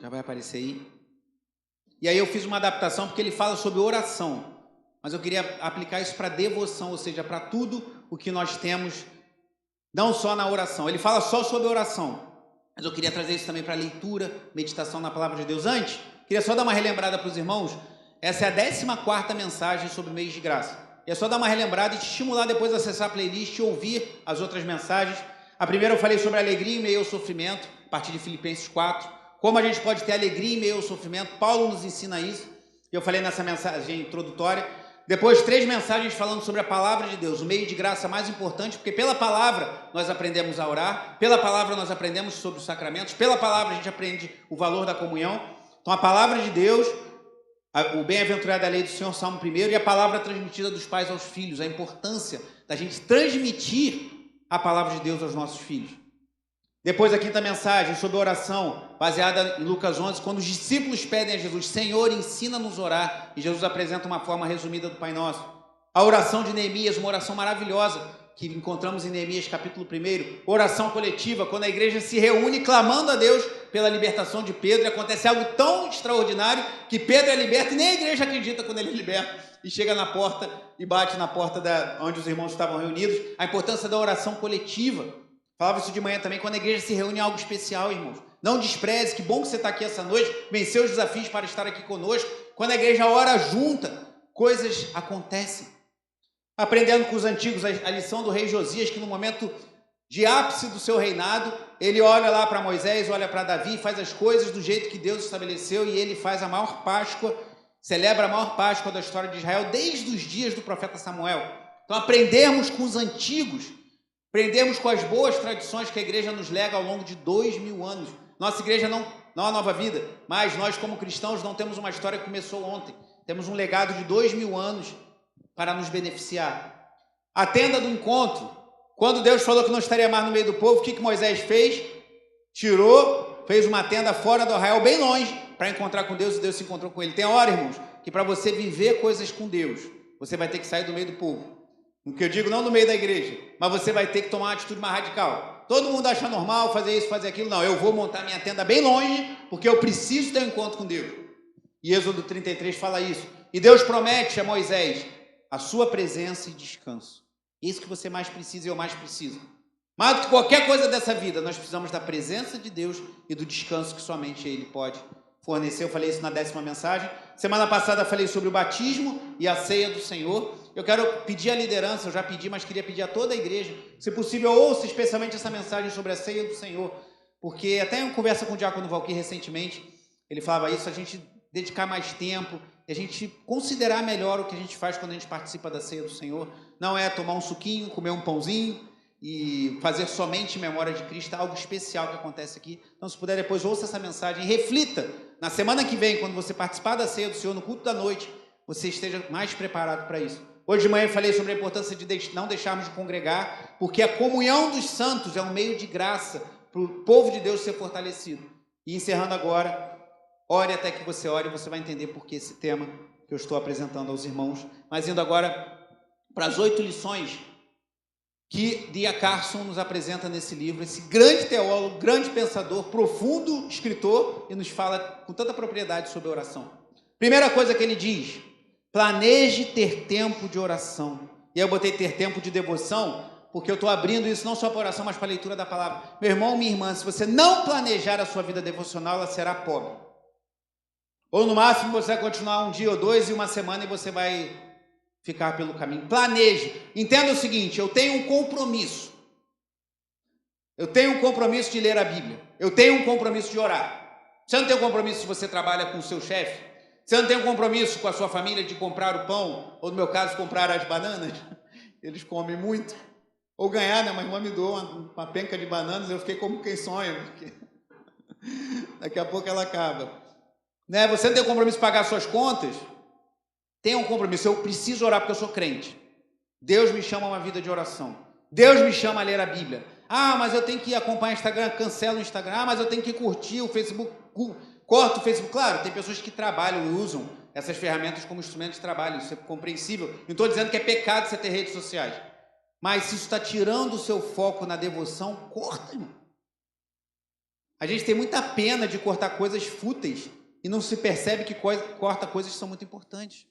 Já vai aparecer aí. E aí eu fiz uma adaptação porque ele fala sobre oração, mas eu queria aplicar isso para devoção, ou seja, para tudo o que nós temos, não só na oração. Ele fala só sobre oração, mas eu queria trazer isso também para leitura, meditação na palavra de Deus. Antes, queria só dar uma relembrada para os irmãos. Essa é a 14ª mensagem sobre o mês de graça. E é só dar uma relembrada e te estimular depois a acessar a playlist e ouvir as outras mensagens. A primeira eu falei sobre alegria em meio ao sofrimento, a partir de Filipenses 4. Como a gente pode ter alegria em meio ao sofrimento. Paulo nos ensina isso. Eu falei nessa mensagem introdutória. Depois, 3 mensagens falando sobre a palavra de Deus, o meio de graça mais importante, porque pela palavra nós aprendemos a orar, pela palavra nós aprendemos sobre os sacramentos, pela palavra a gente aprende o valor da comunhão. Então, a palavra de Deus, o bem-aventurado é a lei do Senhor, Salmo 1, e a palavra transmitida dos pais aos filhos, a importância da gente transmitir a palavra de Deus aos nossos filhos. Depois a 5ª mensagem sobre oração, baseada em Lucas 11, quando os discípulos pedem a Jesus, Senhor, ensina-nos a orar, e Jesus apresenta uma forma resumida do Pai Nosso. A oração de Neemias, uma oração maravilhosa, que encontramos em Neemias capítulo 1, oração coletiva, quando a igreja se reúne clamando a Deus pela libertação de Pedro, e acontece algo tão extraordinário, que Pedro é liberto, e nem a igreja acredita quando ele é liberto, e chega na porta, e bate na porta onde os irmãos estavam reunidos. A importância da oração coletiva. Falava isso de manhã também, quando a igreja se reúne em algo especial, irmãos. Não despreze, que bom que você está aqui essa noite, venceu os desafios para estar aqui conosco. Quando a igreja ora junta, coisas acontecem. Aprendendo com os antigos a lição do rei Josias, que no momento de ápice do seu reinado, ele olha lá para Moisés, olha para Davi, faz as coisas do jeito que Deus estabeleceu, e ele faz a maior Páscoa, celebra a maior Páscoa da história de Israel, desde os dias do profeta Samuel. Então, aprendermos com os antigos, aprendemos com as boas tradições que a igreja nos lega ao longo de 2000 anos. Nossa igreja não a Nova Vida, mas nós como cristãos não temos uma história que começou ontem. Temos um legado de 2000 anos para nos beneficiar. A tenda do encontro. Quando Deus falou que não estaria mais no meio do povo, o que Moisés fez? Fez uma tenda fora do arraial, bem longe, para encontrar com Deus, e Deus se encontrou com ele. Tem hora, irmãos, que para você viver coisas com Deus, você vai ter que sair do meio do povo. O que eu digo, não no meio da igreja, mas você vai ter que tomar uma atitude mais radical. Todo mundo acha normal fazer isso, fazer aquilo. Não, eu vou montar minha tenda bem longe, porque eu preciso ter um encontro com Deus. E Êxodo 33 fala isso. E Deus promete a Moisés a sua presença e descanso. Isso que você mais precisa e eu mais preciso. Mais do que qualquer coisa dessa vida, nós precisamos da presença de Deus e do descanso que somente Ele pode fornecer. Eu falei isso na 10ª mensagem. Semana passada eu falei sobre o batismo e a ceia do Senhor. Eu quero pedir a liderança, eu já pedi, mas queria pedir a toda a igreja, se possível, ouça especialmente essa mensagem sobre a ceia do Senhor, porque até em conversa com o diácono Valquir recentemente, ele falava isso, a gente dedicar mais tempo, a gente considerar melhor o que a gente faz quando a gente participa da ceia do Senhor. Não é tomar um suquinho, comer um pãozinho e fazer somente em memória de Cristo, algo especial que acontece aqui. Então, se puder, depois ouça essa mensagem e reflita. Na semana que vem, quando você participar da ceia do Senhor, no culto da noite, você esteja mais preparado para isso. Hoje de manhã eu falei sobre a importância de não deixarmos de congregar, porque a comunhão dos santos é um meio de graça para o povo de Deus ser fortalecido. E encerrando agora, ore até que você ore, e você vai entender por que esse tema que eu estou apresentando aos irmãos. Mas indo agora para as 8 lições que D.A. Carson nos apresenta nesse livro, esse grande teólogo, grande pensador, profundo escritor, e nos fala com tanta propriedade sobre a oração. Primeira coisa que ele diz: planeje ter tempo de oração. E eu botei ter tempo de devoção, porque eu estou abrindo isso não só para oração, mas para a leitura da palavra. Meu irmão, minha irmã, se você não planejar a sua vida devocional, ela será pobre. Ou no máximo você vai continuar um dia ou 2 e uma semana e você vai ficar pelo caminho. Planeje. Entenda o seguinte: eu tenho um compromisso. Eu tenho um compromisso de ler a Bíblia. Eu tenho um compromisso de orar. Você não tem um compromisso se você trabalha com o seu chefe? Você não tem um compromisso com a sua família de comprar o pão, ou no meu caso, comprar as bananas? Eles comem muito. Ou ganhar, né? Uma irmã me doou uma penca de bananas, eu fiquei como quem sonha, porque daqui a pouco ela acaba. né? Você não tem compromisso de pagar suas contas? Tenha um compromisso. Eu preciso orar porque eu sou crente. Deus me chama a uma vida de oração. Deus me chama a ler a Bíblia. Ah, mas eu tenho que acompanhar o Instagram, cancela o Instagram. Ah, mas eu tenho que curtir o Facebook, corta o Facebook. Claro, tem pessoas que trabalham e usam essas ferramentas como instrumento de trabalho. Isso é compreensível. Não estou dizendo que é pecado você ter redes sociais. Mas se isso está tirando o seu foco na devoção, corta, irmão. A gente tem muita pena de cortar coisas fúteis e não se percebe que corta coisas que são muito importantes.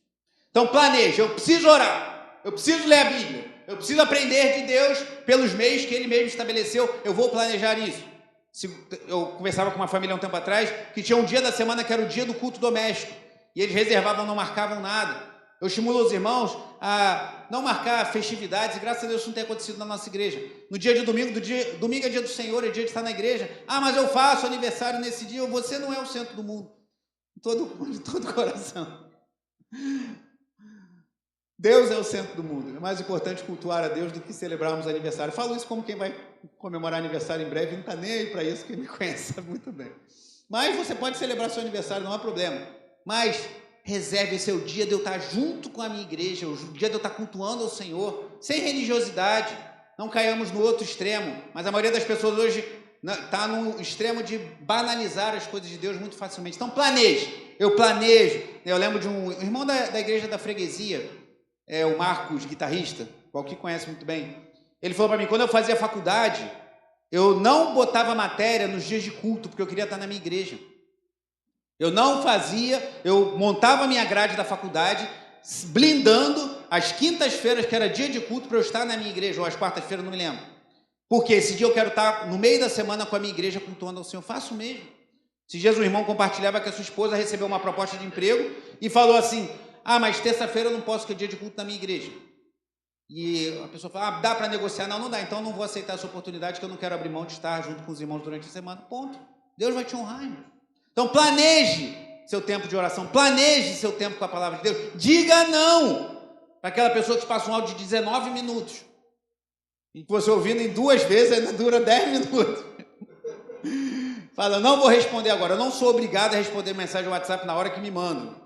Então planeja, eu preciso orar, eu preciso ler a Bíblia, eu preciso aprender de Deus pelos meios que Ele mesmo estabeleceu, eu vou planejar isso. Eu conversava com uma família um tempo atrás, que tinha um dia da semana que era o dia do culto doméstico, e eles reservavam, não marcavam nada. Eu estimulo os irmãos a não marcar festividades, e graças a Deus isso não tem acontecido na nossa igreja. No dia de domingo, domingo é dia do Senhor, é dia de estar na igreja. Ah, mas eu faço aniversário nesse dia. Você não é o centro do mundo. De todo coração. Deus é o centro do mundo. É mais importante cultuar a Deus do que celebrarmos aniversário. Eu falo isso como quem vai comemorar aniversário em breve, não está nem aí para isso, quem me conhece sabe muito bem. Mas você pode celebrar seu aniversário, não há problema. Mas reserve esse é o dia de eu estar junto com a minha igreja, o dia de eu estar cultuando ao Senhor, sem religiosidade. Não caiamos no outro extremo. Mas a maioria das pessoas hoje está no extremo de banalizar as coisas de Deus muito facilmente. Então planeje. Eu planejo. Eu lembro de um irmão da igreja da freguesia, o Marcos, guitarrista, qual que conhece muito bem. Ele falou para mim, quando eu fazia faculdade, eu não botava matéria nos dias de culto, porque eu queria estar na minha igreja. Eu não fazia, eu montava a minha grade da faculdade, blindando as quintas-feiras, que era dia de culto, para eu estar na minha igreja, ou às quartas-feiras, não me lembro. Porque esse dia eu quero estar no meio da semana com a minha igreja, cultuando ao Senhor. Faço mesmo. Esses dias um irmão compartilhava que a sua esposa recebeu uma proposta de emprego e falou assim, ah, mas terça-feira eu não posso, que é dia de culto na minha igreja. E a pessoa fala, dá para negociar? Não, não dá, então eu não vou aceitar essa oportunidade, que eu não quero abrir mão de estar junto com os irmãos durante a semana. Ponto. Deus vai te honrar, irmão. Então planeje seu tempo de oração, planeje seu tempo com a palavra de Deus. Diga não para aquela pessoa que passa um áudio de 19 minutos. E que você ouvindo em 2 vezes ainda dura 10 minutos. Fala, não vou responder agora, eu não sou obrigado a responder mensagem no WhatsApp na hora que me mandam.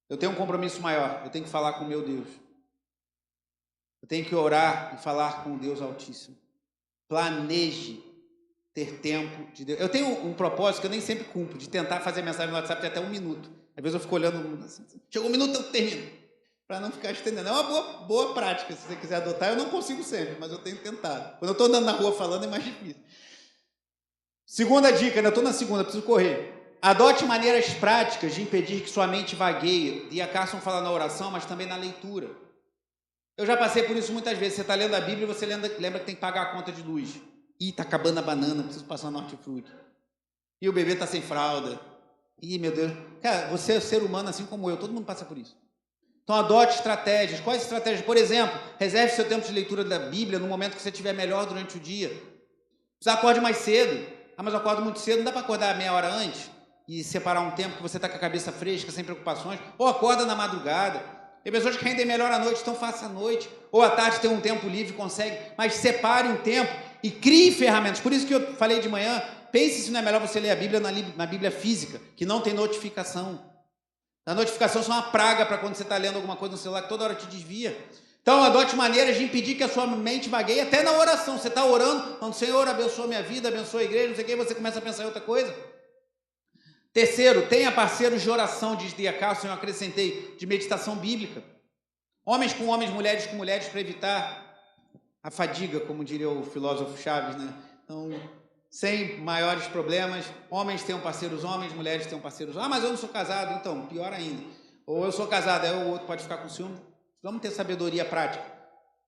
Eu tenho um compromisso maior, eu tenho que falar com o meu Deus. Eu tenho que orar e falar com o Deus Altíssimo. Planeje ter tempo de Deus. Eu tenho um propósito que eu nem sempre cumpro, de tentar fazer mensagem no WhatsApp de até 1 minuto. Às vezes eu fico olhando, assim, chegou 1 minuto, eu termino. Para não ficar estendendo. É uma boa prática, se você quiser adotar. Eu não consigo sempre, mas eu tenho tentado. Quando eu estou andando na rua falando, é mais difícil. Segunda dica, ainda estou na segunda, preciso correr. Adote maneiras práticas de impedir que sua mente vagueie. E a Carson fala na oração, mas também na leitura. Eu já passei por isso muitas vezes. Você está lendo a Bíblia e você lembra que tem que pagar a conta de luz. Ih, está acabando a banana, preciso passar no hortifruti. E o bebê está sem fralda. Ih, meu Deus. Cara, você é ser humano assim como eu, todo mundo passa por isso. Então adote estratégias. Quais estratégias? Por exemplo, reserve seu tempo de leitura da Bíblia no momento que você estiver melhor durante o dia. Você acorde mais cedo. Ah, mas eu acordo muito cedo, não dá para acordar meia hora antes? E separar um tempo que você está com a cabeça fresca, sem preocupações? Ou acorda na madrugada. Tem pessoas que rendem melhor à noite, então faça à noite. Ou à tarde tem um tempo livre, consegue. Mas separe um tempo e crie ferramentas. Por isso que eu falei de manhã, pense se não é melhor você ler a Bíblia na Bíblia física, que não tem notificação. A notificação é uma praga para quando você está lendo alguma coisa no celular, que toda hora te desvia. Então, adote maneiras de impedir que a sua mente vagueie, até na oração. Você está orando, falando, Senhor, abençoa minha vida, abençoa a igreja, não sei o que, você começa a pensar em outra coisa. Terceiro, tenha parceiros de oração, diz D.A. Carson, eu acrescentei, de meditação bíblica. Homens com homens, mulheres com mulheres, para evitar a fadiga, como diria o filósofo Chaves, né? Então, sem maiores problemas, homens tenham parceiros homens, mulheres tenham parceiros homens. Ah, mas eu não sou casado, então, pior ainda. Ou eu sou casado, aí o outro pode ficar com ciúme. Vamos ter sabedoria prática.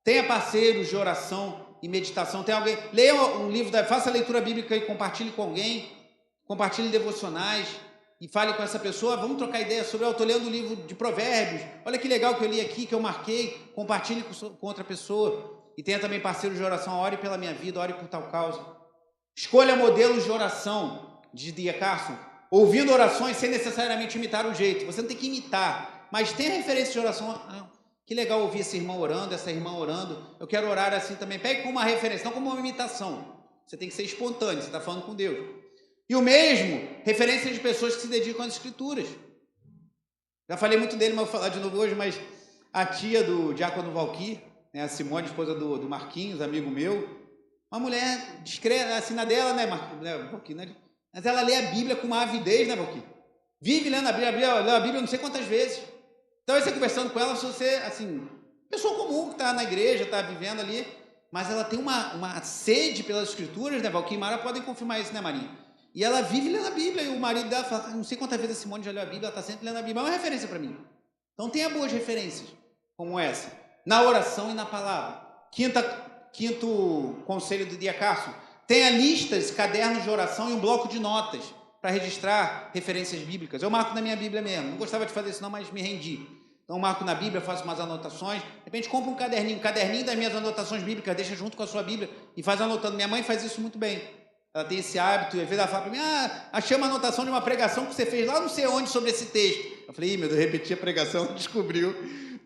Tenha parceiros de oração e meditação. Tem alguém, leia um livro, faça a leitura bíblica e compartilhe com alguém, compartilhe devocionais e fale com essa pessoa. Vamos trocar ideia sobre, eu estou lendo o livro de Provérbios, olha que legal que eu li aqui, que eu marquei, compartilhe com outra pessoa. E tenha também parceiros de oração, ore pela minha vida, ore por tal causa. Escolha modelos de oração, diz D.A. Carson, ouvindo orações sem necessariamente imitar o jeito. Você não tem que imitar, mas tenha referência de oração. Ah, que legal ouvir esse irmão orando, essa irmã orando. Eu quero orar assim também. Pegue como uma referência, não como uma imitação. Você tem que ser espontâneo, você está falando com Deus. E o mesmo, referência de pessoas que se dedicam às escrituras. Já falei muito dele, mas vou falar de novo hoje, mas a tia do diácono Valquir, né, a Simone, esposa do Marquinhos, amigo meu, uma mulher discreta, assim na dela, né, Valquir, né? Mas ela lê a Bíblia com uma avidez, né, Valquir? Vive lendo a Bíblia, lê a Bíblia não sei quantas vezes. Então, você conversando com ela, se você, assim, pessoa comum que está na igreja, está vivendo ali, mas ela tem uma sede pelas escrituras, né, Valquir e Mara podem confirmar isso, né, Marinha? E ela vive lendo a Bíblia, e o marido dela fala, não sei quantas vezes a Simone já leu a Bíblia, ela está sempre lendo a Bíblia, é uma referência para mim. Então, tenha boas referências, como essa, na oração e na palavra. Quinto conselho do dia, Cássio, tenha listas, cadernos de oração e um bloco de notas, para registrar referências bíblicas. Eu marco na minha Bíblia mesmo, não gostava de fazer isso não, mas me rendi. Então, marco na Bíblia, faço umas anotações, de repente compra um caderninho das minhas anotações bíblicas, deixa junto com a sua Bíblia e faz anotando. Minha mãe faz isso muito bem. Ela tem esse hábito, e às vezes ela fala para mim, achei uma anotação de uma pregação que você fez lá não sei onde sobre esse texto. Eu falei, meu Deus, eu repeti a pregação, descobriu,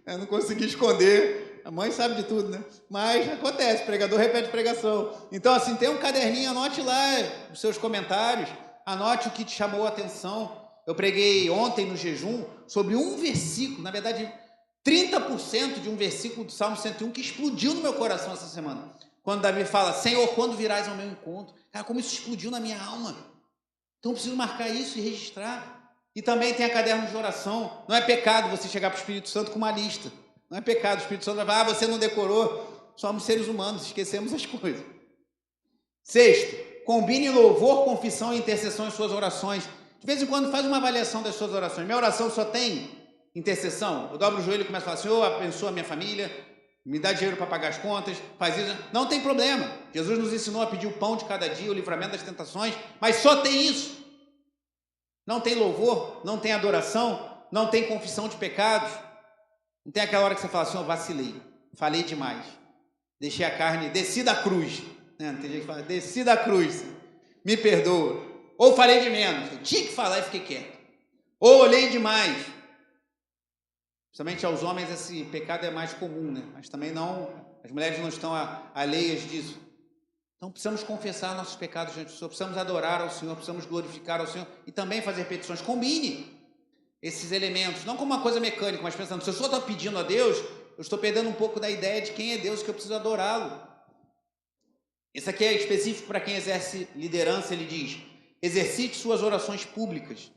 eu não consegui esconder. A mãe sabe de tudo, né? Mas acontece, pregador repete pregação. Então, assim, tem um caderninho, anote lá os seus comentários, anote o que te chamou a atenção. Eu preguei ontem no jejum sobre um versículo, na verdade, 30% de um versículo do Salmo 101 que explodiu no meu coração essa semana. Quando Davi fala, Senhor, quando virás ao meu encontro? Cara, como isso explodiu na minha alma. Então, eu preciso marcar isso e registrar. E também tem a caderno de oração. Não é pecado você chegar para o Espírito Santo com uma lista. Não é pecado. O Espírito Santo vai falar, você não decorou. Somos seres humanos, esquecemos as coisas. Sexto, combine louvor, confissão e intercessão em suas orações. De vez em quando faz uma avaliação das suas orações. Minha oração só tem intercessão. Eu dobro o joelho e começo a falar, Senhor, abençoa a minha família, me dá dinheiro para pagar as contas, faz isso. Não tem problema. Jesus nos ensinou a pedir o pão de cada dia, o livramento das tentações, mas só tem isso. Não tem louvor, não tem adoração, não tem confissão de pecados. Não tem aquela hora que você fala, Senhor, vacilei, falei demais, deixei a carne, desci da cruz. Não tem gente que fala, desci da cruz, me perdoa. Ou falei de menos, eu tinha que falar e fiquei quieto. Ou olhei demais. Principalmente aos homens esse pecado é mais comum, né? Mas também não, as mulheres não estão alheias disso. Então precisamos confessar nossos pecados diante do Senhor, precisamos adorar ao Senhor, precisamos glorificar ao Senhor e também fazer petições. Combine esses elementos, não como uma coisa mecânica, mas pensando, se eu só estou pedindo a Deus, eu estou perdendo um pouco da ideia de quem é Deus, que eu preciso adorá-lo. Isso aqui é específico para quem exerce liderança, ele diz, exercite suas orações públicas.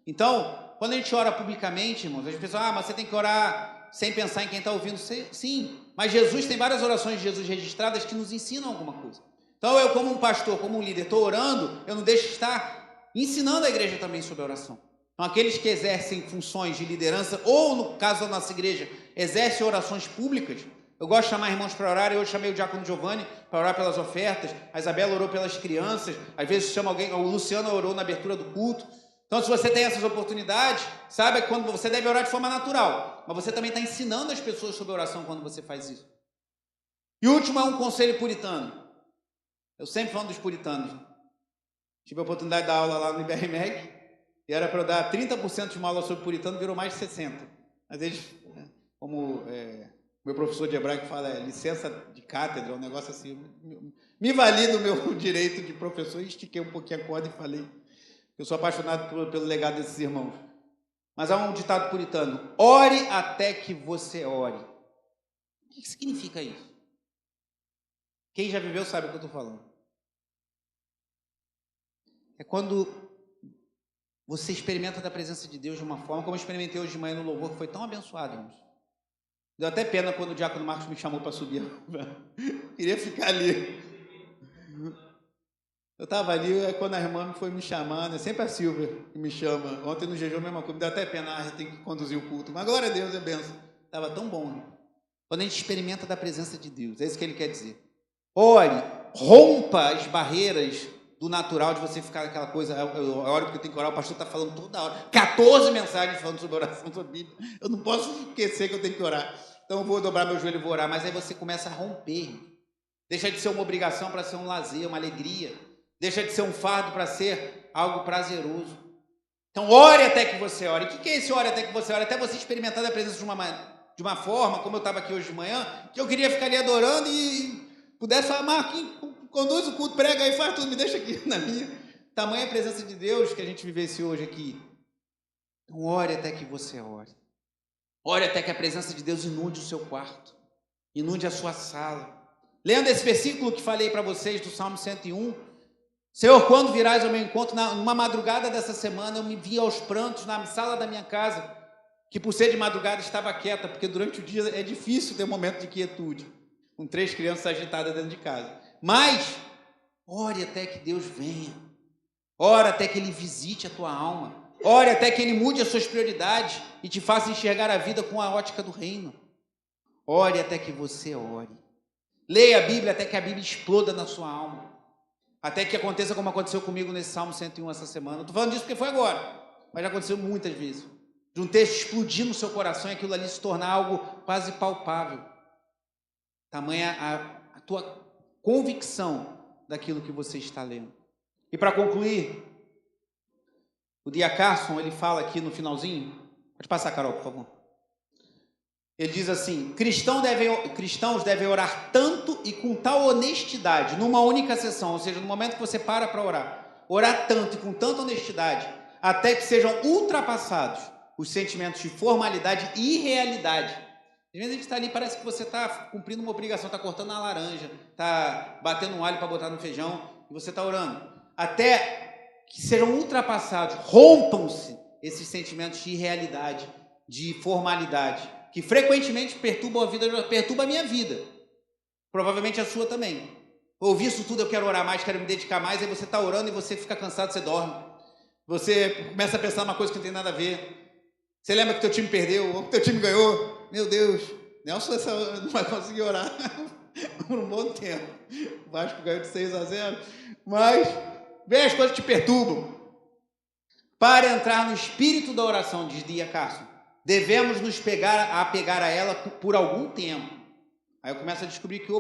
Então, quando a gente ora publicamente, irmãos, as pessoas, mas você tem que orar sem pensar em quem está ouvindo. Sim, mas Jesus tem várias orações de Jesus registradas que nos ensinam alguma coisa. Então, eu como um pastor, como um líder, estou orando, eu não deixo de estar ensinando a igreja também sobre a oração. Então, aqueles que exercem funções de liderança, ou no caso da nossa igreja, exercem orações públicas. Eu gosto de chamar irmãos para orar, eu chamei o diácono Giovanni para orar pelas ofertas, a Isabela orou pelas crianças, às vezes chama alguém, o Luciano orou na abertura do culto. Então, se você tem essas oportunidades, saiba que quando você deve orar de forma natural, mas você também está ensinando as pessoas sobre oração quando você faz isso. E o último é um conselho puritano. Eu sempre falo dos puritanos. Tive a oportunidade de dar aula lá no IBRMEC, e era para eu dar 30% de uma aula sobre puritano, virou mais de 60%. Mas eles, como meu professor de hebraico fala, licença de cátedra, um negócio assim, me valida o meu direito de professor, e estiquei um pouquinho a corda e falei, eu sou apaixonado pelo legado desses irmãos. Mas há um ditado puritano, ore até que você ore. O que significa isso? Quem já viveu sabe o que eu estou falando. É quando você experimenta da presença de Deus de uma forma, como eu experimentei hoje de manhã no louvor, que foi tão abençoado, irmãos. Deu até pena quando o diácono Marcos me chamou para subir. Queria ficar ali. Eu estava ali, quando a irmã foi me chamando, é sempre a Silvia que me chama. Ontem no jejum, a mesma coisa, me deu até pena, eu tenho que conduzir o culto. Mas glória a Deus, é benção. Estava tão bom. Né? Quando a gente experimenta da presença de Deus, é isso que ele quer dizer. Ore, rompa as barreiras do natural de você ficar aquela coisa, eu oro porque eu tenho que orar, o pastor está falando toda hora, 14 mensagens falando sobre oração, sobre Bíblia. Eu não posso esquecer que eu tenho que orar. Então eu vou dobrar meu joelho e vou orar, mas aí você começa a romper. Deixa de ser uma obrigação para ser um lazer, uma alegria. Deixa de ser um fardo para ser algo prazeroso. Então, ore até que você ore. O que é esse ore até que você ore? Até você experimentar a presença de uma forma, como eu estava aqui hoje de manhã, que eu queria ficar ali adorando e pudesse falar, Marquinhos, conduz o culto, prega aí, faz tudo, me deixa aqui na minha. Tamanha presença de Deus que a gente vivenciou hoje aqui. Então, ore até que você ore. Ore até que a presença de Deus inunde o seu quarto, inunde a sua sala. Lendo esse versículo que falei para vocês do Salmo 101, Senhor, quando virás ao meu encontro, numa madrugada dessa semana, eu me vi aos prantos na sala da minha casa, que por ser de madrugada estava quieta, porque durante o dia é difícil ter um momento de quietude, com 3 crianças agitadas dentro de casa. Mas, ore até que Deus venha, ore até que Ele visite a tua alma, ore até que Ele mude as suas prioridades e te faça enxergar a vida com a ótica do reino. Ore até que você ore. Leia a Bíblia até que a Bíblia exploda na sua alma. Até que aconteça como aconteceu comigo nesse Salmo 101 essa semana. Não estou falando disso porque foi agora, mas já aconteceu muitas vezes. De um texto explodir no seu coração e aquilo ali se tornar algo quase palpável. Tamanha a tua convicção daquilo que você está lendo. E para concluir, o D.A. Carson, ele fala aqui no finalzinho, pode passar, Carol, por favor. Ele diz assim, cristãos devem orar tanto e com tal honestidade, numa única sessão, ou seja, no momento que você para orar tanto e com tanta honestidade, até que sejam ultrapassados os sentimentos de formalidade e irrealidade. Às vezes a gente está ali, parece que você está cumprindo uma obrigação, está cortando uma laranja, está batendo um alho para botar no feijão, e você está orando. Até que sejam ultrapassados, rompam-se esses sentimentos de irrealidade, de formalidade, que frequentemente perturbam a minha vida, provavelmente a sua também. Ouvi isso tudo, eu quero orar mais, quero me dedicar mais, aí você está orando e você fica cansado, você dorme. Você começa a pensar uma coisa que não tem nada a ver. Você lembra que teu time perdeu, ou que teu time ganhou? Meu Deus, Nelson não vai conseguir orar por um bom tempo. O Vasco ganhou de 6-0, mas vem, as coisas te perturbam. Para entrar no espírito da oração, diz D.A. Carson, devemos nos apegar a ela por algum tempo. Aí eu começo a descobrir que,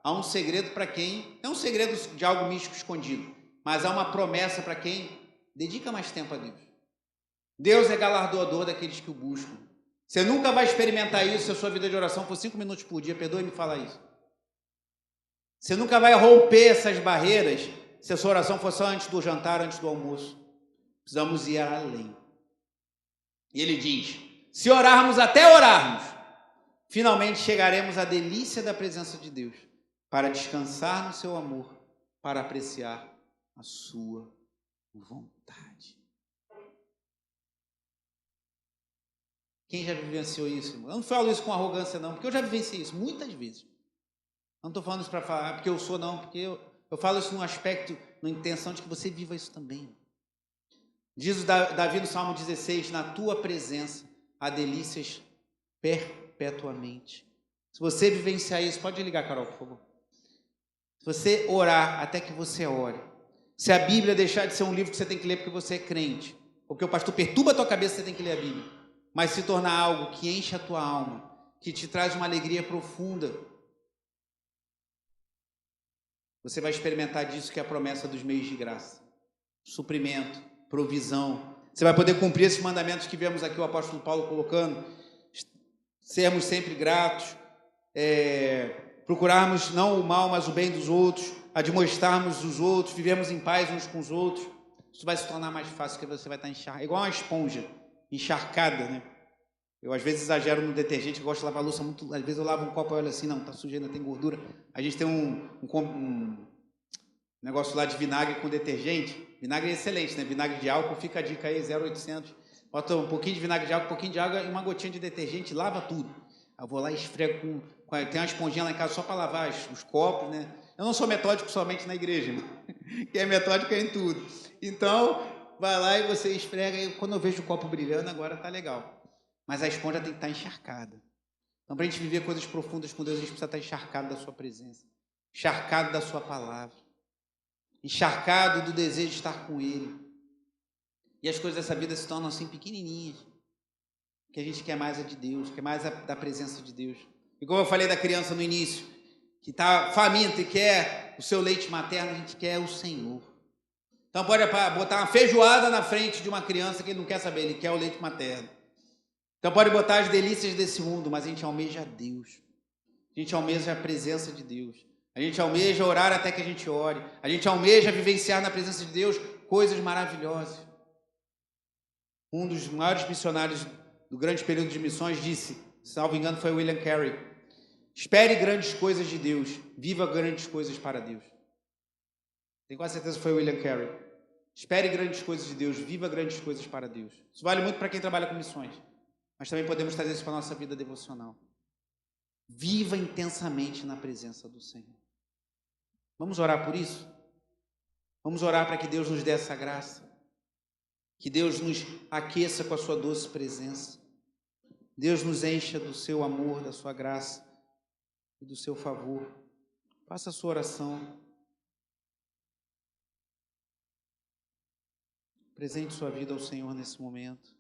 há um segredo para quem, não é um segredo de algo místico escondido, mas há uma promessa para quem dedica mais tempo a Deus. Deus é galardoador daqueles que o buscam. Você nunca vai experimentar isso se a sua vida de oração for 5 minutos por dia, perdoe-me falar isso. Você nunca vai romper essas barreiras se a sua oração for só antes do jantar, antes do almoço. Precisamos ir além. E ele diz, se orarmos até orarmos, finalmente chegaremos à delícia da presença de Deus, para descansar no seu amor, para apreciar a sua vontade. Quem já vivenciou isso? Eu não falo isso com arrogância não, porque eu já vivenciei isso muitas vezes. Não estou falando isso para falar porque eu sou não, porque eu falo isso num aspecto, na intenção de que você viva isso também. Diz Davi no Salmo 16, na tua presença há delícias perpetuamente. Se você vivenciar isso, pode ligar, Carol, por favor. Se você orar até que você ore, se a Bíblia deixar de ser um livro que você tem que ler porque você é crente, porque o pastor perturba a tua cabeça, você tem que ler a Bíblia, mas se tornar algo que enche a tua alma, que te traz uma alegria profunda, você vai experimentar disso que é a promessa dos meios de graça. Suprimento, provisão. Você vai poder cumprir esses mandamentos que vemos aqui o apóstolo Paulo colocando. Sermos sempre gratos, procurarmos não o mal, mas o bem dos outros, admoestarmos os outros, vivemos em paz uns com os outros. Isso vai se tornar mais fácil, porque você vai estar encharcado, igual uma esponja, encharcada, né? Eu às vezes exagero no detergente, eu gosto de lavar a louça muito, às vezes eu lavo um copo e olho assim, não, tá sujo, ainda tem gordura. A gente tem um negócio lá de vinagre com detergente, vinagre é excelente, né? Vinagre de álcool, fica a dica aí, 0,800. Bota um pouquinho de vinagre de álcool, um pouquinho de água e uma gotinha de detergente, lava tudo. Eu vou lá e esfrego tem uma esponjinha lá em casa só para lavar os copos, né? Eu não sou metódico somente na igreja, que é metódico em tudo. Então, vai lá e você esfrega, e quando eu vejo o copo brilhando, agora tá legal. Mas a esponja tem que estar encharcada. Então, para a gente viver coisas profundas com Deus, a gente precisa estar encharcado da sua presença, encharcado da sua palavra, encharcado do desejo de estar com Ele. E as coisas dessa vida se tornam assim pequenininhas, que a gente quer mais de Deus, quer mais da presença de Deus. E como eu falei da criança no início, que está faminta e quer o seu leite materno, a gente quer o Senhor. Então pode botar uma feijoada na frente de uma criança que ele não quer saber, ele quer o leite materno. Então pode botar as delícias desse mundo, mas a gente almeja Deus. A gente almeja a presença de Deus. A gente almeja orar até que a gente ore. A gente almeja vivenciar na presença de Deus coisas maravilhosas. Um dos maiores missionários do grande período de missões disse, salvo engano foi William Carey, espere grandes coisas de Deus, viva grandes coisas para Deus. Tenho quase certeza que foi William Carey. Espere grandes coisas de Deus, viva grandes coisas para Deus. Isso vale muito para quem trabalha com missões, mas também podemos trazer isso para a nossa vida devocional. Viva intensamente na presença do Senhor. Vamos orar por isso? Vamos orar para que Deus nos dê essa graça. Que Deus nos aqueça com a sua doce presença. Deus nos encha do seu amor, da sua graça e do seu favor. Faça a sua oração. Presente sua vida ao Senhor nesse momento.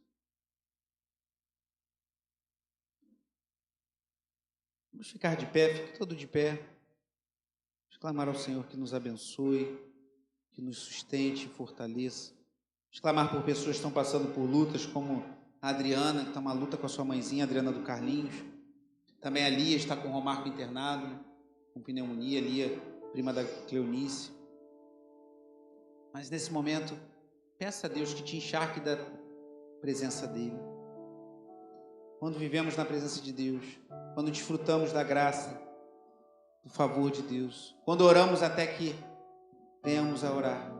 Vamos ficar de pé, fique todo de pé. Vamos clamar ao Senhor que nos abençoe, que nos sustente e fortaleça. Vamos clamar por pessoas que estão passando por lutas, como a Adriana, que está uma luta com a sua mãezinha, a Adriana do Carlinhos. Também a Lia está com o Romarco internado, né? Com pneumonia, Lia, prima da Cleonice. Mas nesse momento, peça a Deus que te encharque da presença dEle. Quando vivemos na presença de Deus, quando desfrutamos da graça, do favor de Deus, quando oramos até que venhamos a orar,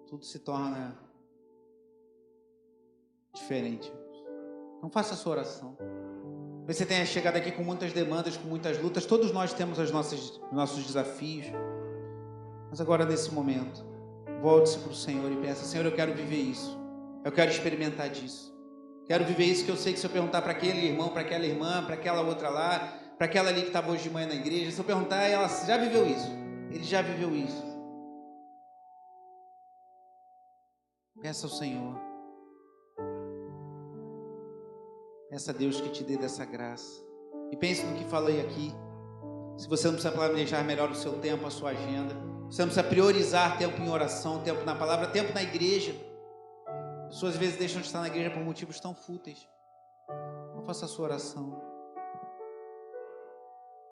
tudo se torna diferente. Não faça a sua oração. Você tenha chegado aqui com muitas demandas, com muitas lutas. Todos nós temos os nossos desafios. Mas agora, nesse momento, volte-se para o Senhor e peça: Senhor, eu quero viver isso. Eu quero experimentar disso. Quero viver isso que eu sei que se eu perguntar para aquele irmão, para aquela irmã, para aquela outra lá, para aquela ali que estava hoje de manhã na igreja, se eu perguntar, ela já viveu isso. Ele já viveu isso. Peça ao Senhor. Peça a Deus que te dê dessa graça. E pense no que falei aqui. Se você não precisa planejar melhor o seu tempo, a sua agenda. Você não precisa priorizar tempo em oração, tempo na palavra, tempo na igreja. Pessoas às vezes deixam de estar na igreja por motivos tão fúteis. Não faça a sua oração.